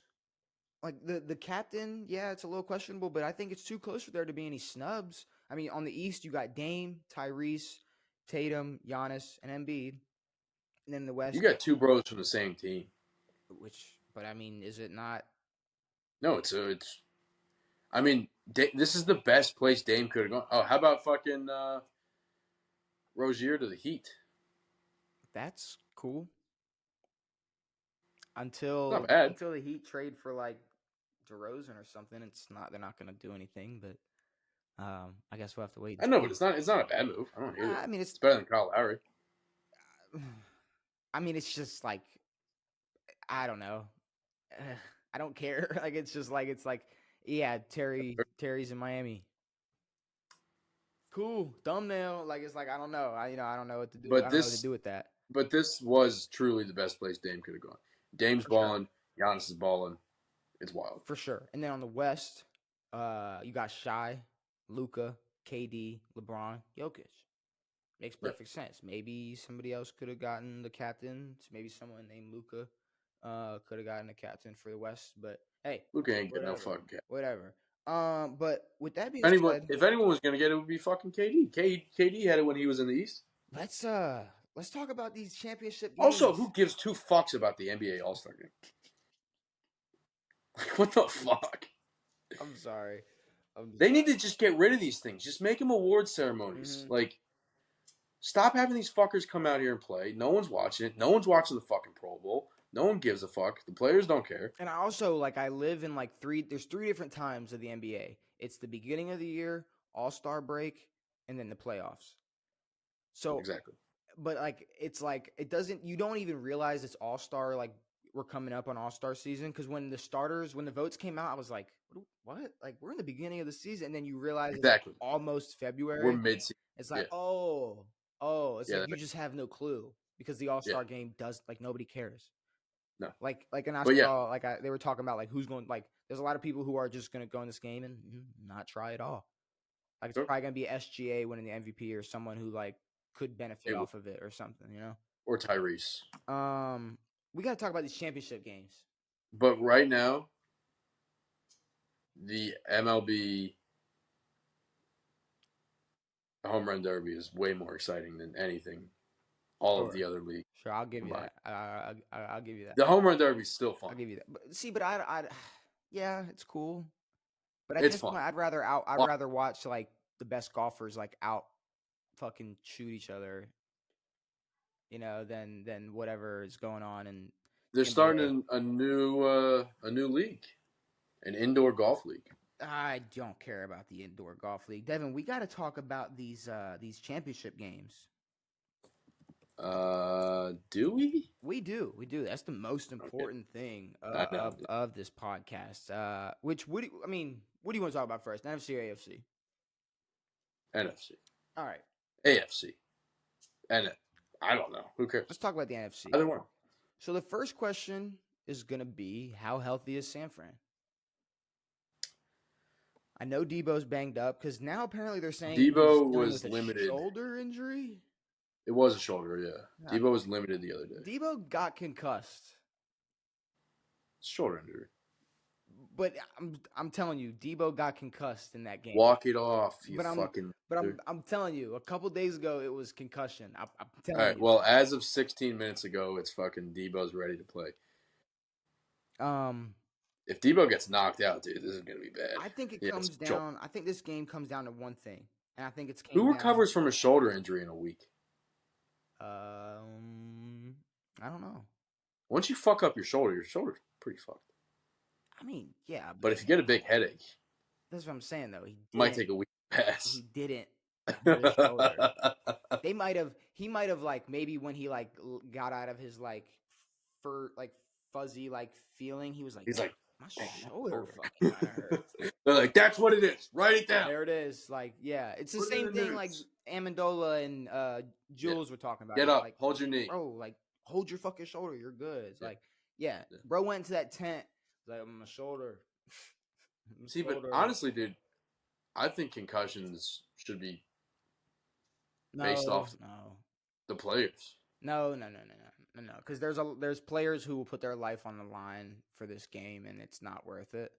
Like the captain, yeah, it's a little questionable, but I think it's too close for there to be any snubs. I mean, on the East, you got Dame, Tyrese, Tatum, Giannis, and Embiid. And then the West, You got two bros from the same team. but I mean, is it not? No, it's. I mean, this is the best place Dame could have gone. Oh, how about fucking Rozier to the Heat? That's cool. Not bad. Until the Heat trade for like DeRozan or something, it's not. They're not going to do anything, but. I guess we'll have to wait. I know, but it's not a bad move. I don't hate it. I mean, it's better than Kyle Lowry. I mean, it's just like I don't know. I don't care. Like it's like yeah, Terry's in Miami. Cool thumbnail. Like it's like I don't know. I don't know what to do. I don't know what to do with that. But this was truly the best place Dame could have gone. Dame's balling. Sure. Giannis is balling. It's wild for sure. And then on the West, you got Shai, Luka, KD, LeBron, Jokic. Makes perfect sense. Maybe somebody else could have gotten the captain. Maybe someone named Luka could have gotten the captain for the West. But hey, Luka ain't getting no fucking captain. Whatever. But with that being said, if anyone was gonna get it, would be fucking KD. KD had it when he was in the East. Let's talk about these championship games. Also, who gives two fucks about the NBA All-Star game? What the fuck? I'm sorry. They need to just get rid of these things. Just make them award ceremonies. Mm-hmm. Like, stop having these fuckers come out here and play. No one's watching it. No one's watching the fucking Pro Bowl. No one gives a fuck. The players don't care. And I also, I live in, there's three different times of the NBA. It's the beginning of the year, All-Star break, and then the playoffs. So, exactly. But, it doesn't, you don't even realize it's All-Star, we're coming up on All-Star season. Because when the votes came out, I was like, what? Like, we're in the beginning of the season. And then you realize exactly. It's almost February. We're mid-season. It's like, it's like you just have no clue. Because the All-Star game does, nobody cares. No. And I saw, they were talking about, who's going, there's a lot of people who are just going to go in this game and not try at all. It's probably going to be SGA winning the MVP or someone who, could benefit off of it or something, Or Tyrese. We got to talk about these championship games. But right now, the MLB home run derby is way more exciting than anything. All of the other leagues. Sure, I'll give you that. I'll give you that. The home run derby is still fun. I'll give you that. But yeah, it's cool. But it's fun. I'd rather watch the best golfers out fucking shoot each other. Than whatever is going on. And they're starting a new league, an indoor golf league. I don't care about the indoor golf league, Devin. We got to talk about these championship games. Do we? We do. That's the most important thing of this podcast. What do you want to talk about first? NFC or AFC? NFC. All right. AFC. And I don't know. Who cares? Let's talk about the NFC. Either one. So the first question is going to be, how healthy is San Fran? I know Debo's banged up because now apparently they're saying Debo was limited. Shoulder injury? It was a shoulder, yeah. Debo was limited the other day. Debo got concussed. Shoulder injury. But I'm telling you, Debo got concussed in that game. Walk it off, I'm telling you, a couple days ago it was concussion. I'm telling you. All right. Well, as of 16 minutes ago, it's fucking Debo's ready to play. If Debo gets knocked out, dude, this is gonna be bad. I think it comes down. I think this game comes down to one thing, and I think it's who recovers from a shoulder injury in a week. I don't know. Once you fuck up your shoulder's pretty fucked. I mean, yeah. But if you get a big headache, that's what I'm saying, though. It might take a week to pass. He didn't. His shoulder. He might have maybe when he got out of his fuzzy like feeling. He was like, He's like, my "Damn, shoulder fucking kind of hurts. Like, they're like, that's what it is. Write it down. there it is. Like, yeah, it's the Put it in same the thing. Like notes." Amendola and Yeah. Jules were talking about. Get It. up, Like, hold your knee. bro, like hold your fucking shoulder. You're good. It's Yeah. like, yeah, Yeah. bro went into that tent. Like my shoulder. My See, but shoulder. honestly, dude, I think concussions should be based No, off no. the players. No. Because there's players who will put their life on the line for this game, and it's not worth it.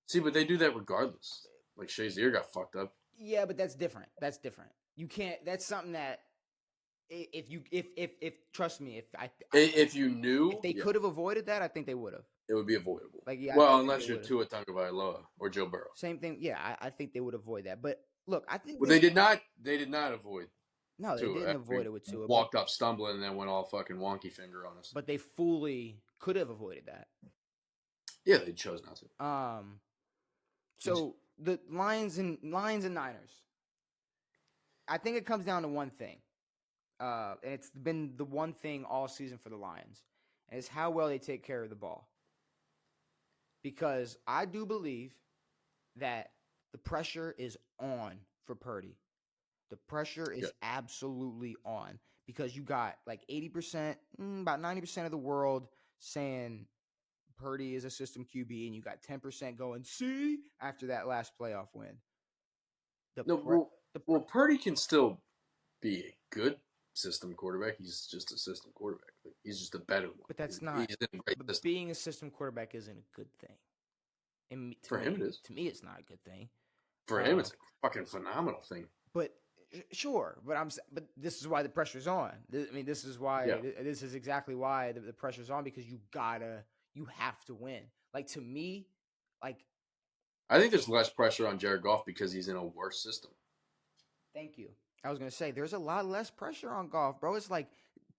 See, but they do that regardless. Like Shazier got fucked up. Yeah, but that's different. That's different. You can't. That's something that if trust me, If you knew, if they could have avoided that, I think they would have. it would be avoidable. Like, yeah, well, I think unless they you're would've. Tua Tagovailoa or Joe Burrow. Same thing. Yeah, I think they would avoid that. But look, I think Well, they did not. They did not avoid. No, they Tua. didn't avoid it with Tua. Walked up stumbling and then went all fucking wonky finger on us. But they fully could have avoided that. Yeah, they chose not to. So the Lions and Niners. I think it comes down to one thing. And it's been the one thing all season for the Lions. And it's how well they take care of the ball. Because I do believe that the pressure is on for Purdy. The pressure is absolutely on. Because you got like 80%, about 90% of the world saying Purdy is a system QB, and you got 10% going, see, after that last playoff win. Well, Purdy can still be a good system quarterback. He's just a system quarterback. He's just a better one. But that's not. He's in a great system. Being a system quarterback isn't a good thing. For him, it is. To me, it's not a good thing. For him, it's a fucking phenomenal thing. But sure, but this is why the pressure's on. I mean, this is why. Yeah. This is exactly why the pressure's on, because you have to win. Like, to me, like, I think there's less pressure on Jared Goff because he's in a worse system. Thank you. I was gonna say there's a lot less pressure on Goff, bro. It's like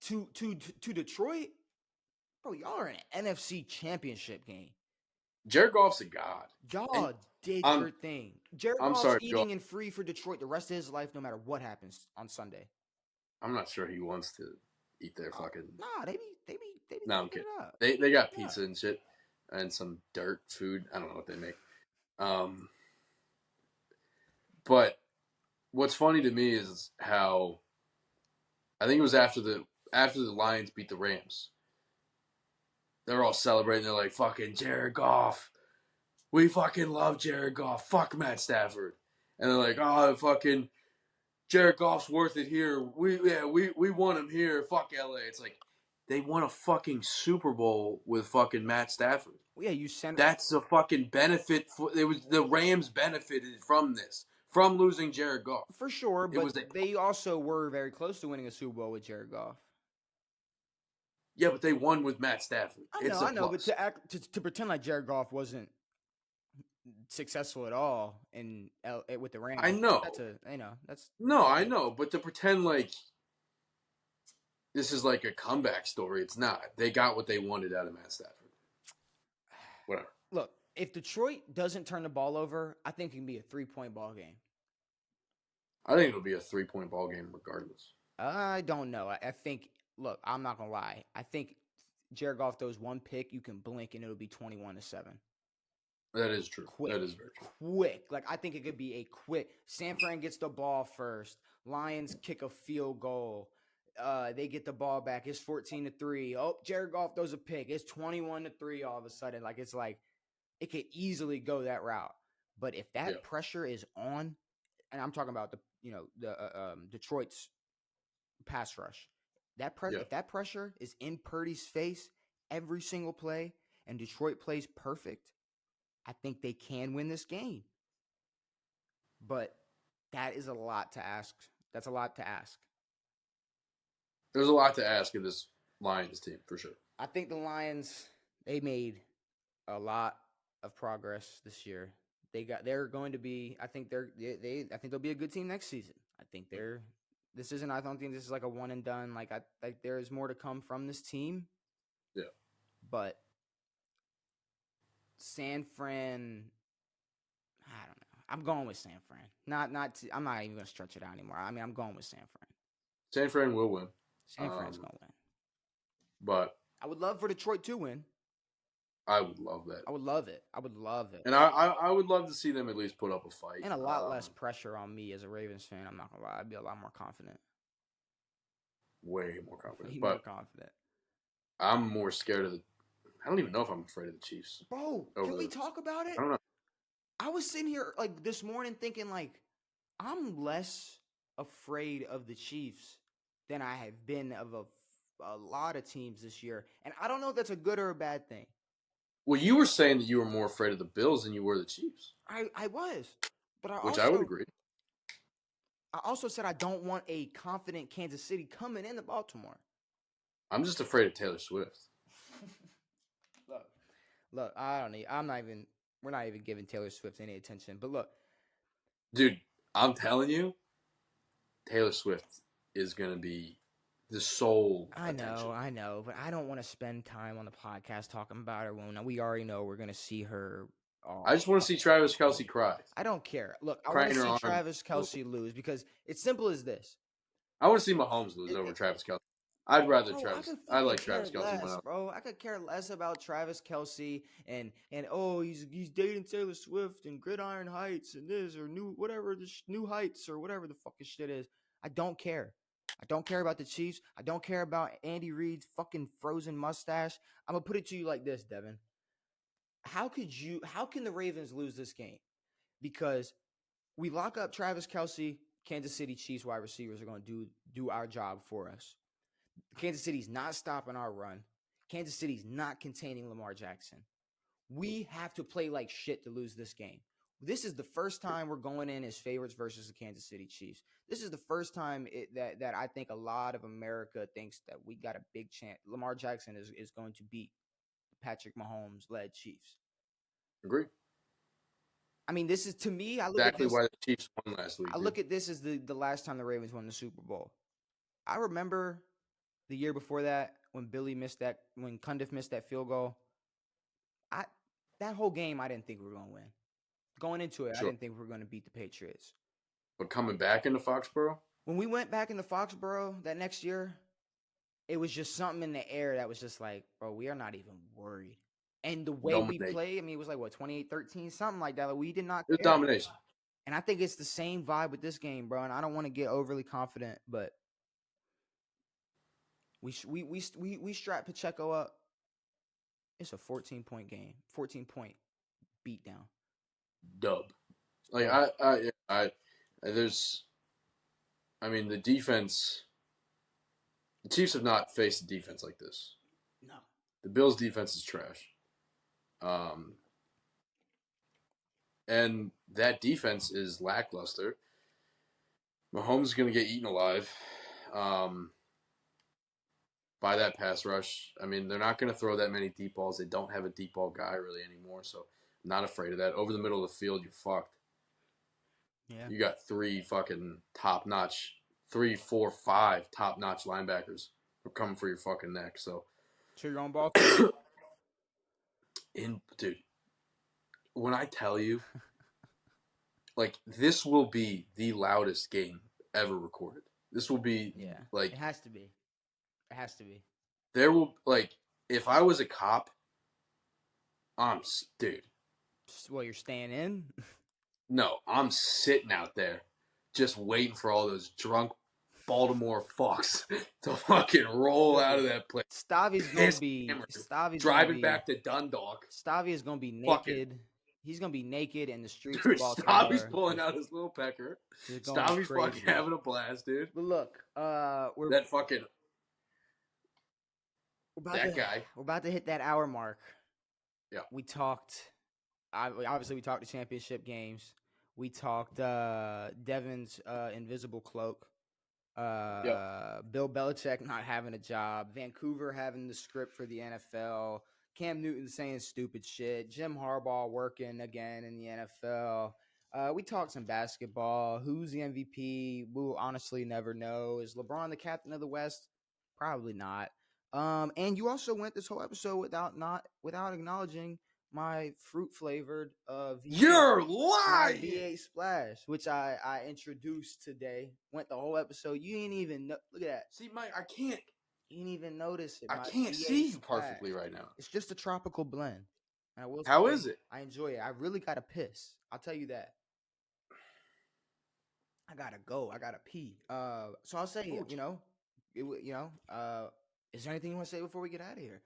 to Detroit, bro. Y'all are in an NFC Championship game. Jared Goff's a god. Y'all did your thing. Jared Goff's eating and free for Detroit the rest of his life, no matter what happens on Sunday. I'm not sure he wants to eat their fucking. Nah, they be. No, I'm kidding. They got pizza and shit and some dirt food. I don't know what they make. But what's funny to me is how I think it was after the Lions beat the Rams. They're all celebrating. They're like, fucking Jared Goff. We fucking love Jared Goff. Fuck Matt Stafford. And they're like, oh, fucking Jared Goff's worth it here. We want him here. Fuck LA. It's like they won a fucking Super Bowl with fucking Matt Stafford. Well, yeah, That's a fucking benefit. The Rams benefited from this. From losing Jared Goff. For sure, but they also were very close to winning a Super Bowl with Jared Goff. Yeah, but they won with Matt Stafford. I know, but to pretend like Jared Goff wasn't successful at all with the Rams. I know. I know, but to pretend like this is like a comeback story, it's not. They got what they wanted out of Matt Stafford. Whatever. Look, if Detroit doesn't turn the ball over, I think it can be a 3-point ball game. I think it'll be a 3-point ball game regardless. I don't know. I think, look, I'm not going to lie. I think Jared Goff throws one pick, you can blink, and it'll be 21-7. That is true. Quick. That is very true. Quick. Like, I think it could be a quick. San Fran gets the ball first. Lions kick a field goal. They get the ball back. It's 14-3. Oh, Jared Goff throws a pick. It's 21-3 all of a sudden. Like, it's like it could easily go that route. But if that pressure is on, and I'm talking about the Detroit's pass rush, if that pressure is in Purdy's face every single play, and Detroit plays perfect, I think they can win this game. But that is a lot to ask. That's a lot to ask. There's a lot to ask of this Lions team, for sure. I think the Lions, they made a lot of progress this year. They're going to be, I think they'll be a good team next season. I don't think this is like a one and done. Like there's more to come from this team. Yeah. But San Fran, I don't know. I'm going with San Fran. I'm not even going to stretch it out anymore. I mean, I'm going with San Fran. San Fran will win. San Fran's going to win. But I would love for Detroit to win. I would love that. I would love it. I would love it. And I would love to see them at least put up a fight. And a lot less pressure on me as a Ravens fan. I'm not going to lie. I'd be a lot more confident. Way more confident. Way more confident. I'm more scared of I don't even know if I'm afraid of the Chiefs. Bro, can we talk about it? I don't know. I was sitting here like this morning thinking like I'm less afraid of the Chiefs than I have been of a lot of teams this year. And I don't know if that's a good or a bad thing. Well, you were saying that you were more afraid of the Bills than you were the Chiefs. I was. But I would agree. I also said I don't want a confident Kansas City coming into Baltimore. I'm just afraid of Taylor Swift. Look, we're not even giving Taylor Swift any attention. But look. Dude, I'm telling you, Taylor Swift is going to be the sole attention. I know, but I don't want to spend time on the podcast talking about her when we already know we're going to see her. I just want to see Travis Kelce cry. I don't care. Look, I want to see Travis Kelce lose because it's simple as this. I want to see Mahomes lose over Travis Kelce. I'd rather Travis. I like Travis Kelce, bro. I could care less about Travis Kelce and he's dating Taylor Swift and Gridiron Heights and this or New Heights or whatever the fucking shit is. I don't care. I don't care about the Chiefs. I don't care about Andy Reid's fucking frozen mustache. I'm gonna put it to you like this, Devin. How can the Ravens lose this game? Because we lock up Travis Kelce, Kansas City Chiefs wide receivers are going to do our job for us. Kansas City's not stopping our run. Kansas City's not containing Lamar Jackson. We have to play like shit to lose this game. This is the first time we're going in as favorites versus the Kansas City Chiefs. This is the first time that I think a lot of America thinks that we got a big chance. Lamar Jackson is going to beat Patrick Mahomes-led Chiefs. Agree. I mean, this is, to me, I look exactly at this, why the Chiefs won last week. I look at this as the last time the Ravens won the Super Bowl. I remember the year before that when when Cundiff missed that field goal. That whole game, I didn't think we were going to win. Going into it, sure. I didn't think we were going to beat the Patriots. But coming back into Foxborough? When we went back into Foxborough that next year, it was just something in the air that was just like, bro, we are not even worried. And the way we played, I mean, it was like, 28-13, something like that. Like, we did not care. It was domination. And I think it's the same vibe with this game, bro. And I don't want to get overly confident, but we strap Pacheco up. It's a 14-point game, 14-point beatdown. Dub. Like the defense. The Chiefs have not faced a defense like this. No. The Bills' defense is trash. And that defense is lackluster. Mahomes is going to get eaten alive by that pass rush. I mean, they're not going to throw that many deep balls. They don't have a deep ball guy really anymore, so I'm not afraid of that. Over the middle of the field, you're fucked. Yeah. You got 3 fucking top-notch, 3, 4, 5 top-notch linebackers who are coming for your fucking neck, so. So you're on ball? Dude, when I tell you, like, this will be the loudest game ever recorded. This will be, like... It has to be. It has to be. There will, like, if I was a cop, dude. Well, you're staying in? No, I'm sitting out there just waiting for all those drunk Baltimore fucks to fucking roll out of that place. Stavi's going to be... driving back to Dundalk. Stavi is going to be naked. He's going to be naked in the streets dude, of Baltimore. Stavi's pulling out his little pecker. Stavi's fucking having a blast, dude. But look, We're about to hit that hour mark. Yeah. We talked... Obviously, we talked the championship games. We talked Devan's invisible cloak. Bill Belichick not having a job. Vancouver having the script for the NFL. Cam Newton saying stupid shit. Jim Harbaugh working again in the NFL. We talked some basketball. Who's the MVP? We'll honestly never know. Is LeBron the captain of the West? Probably not. And you also went this whole episode without acknowledging my fruit-flavored V8. You're lying! V8 Splash, which I introduced today. Went the whole episode. You ain't even know. Look at that. See, Mike, I can't. You didn't even notice it. I My can't BA see you splash. perfectly right now. It's just a tropical blend. And I will How say, is it? I enjoy it. I really gotta piss. I'll tell you that. I gotta go. I gotta pee. So I'll say, Oh, is there anything you want to say before we get out of here?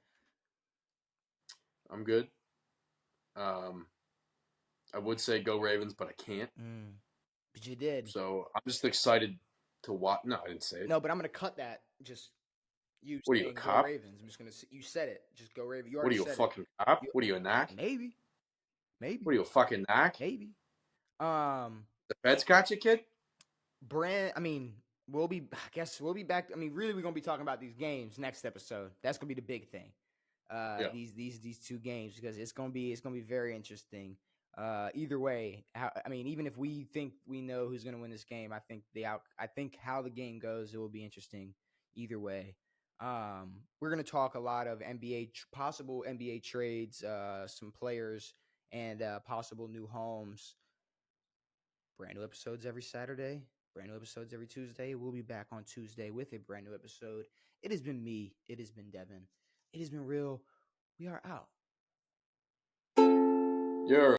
I'm good. I would say go Ravens, but I can't. But you did. So I'm just excited to watch. No, I didn't say it. No, but I'm gonna cut that. Just you What are you, a saying go cop? Ravens. I'm just gonna. You said it. Just go Ravens. You What are already you, a said fucking it. cop? What are you, a knack? Maybe. What are you, a fucking knack? Maybe. The Feds got you, kid? I mean, I guess we'll be back. I mean, really, we're gonna be talking about these games next episode. That's gonna be the big thing. Yeah. These two games, because it's gonna be very interesting. Either way, even if we think we know who's gonna win this game, I think how the game goes, it will be interesting either way. We're gonna talk a lot of possible NBA trades, some players, and possible new homes. Brand new episodes every Saturday, brand new episodes every Tuesday. We'll be back on Tuesday with a brand new episode. It has been me. It has been Devin. It has been real. We are out. You're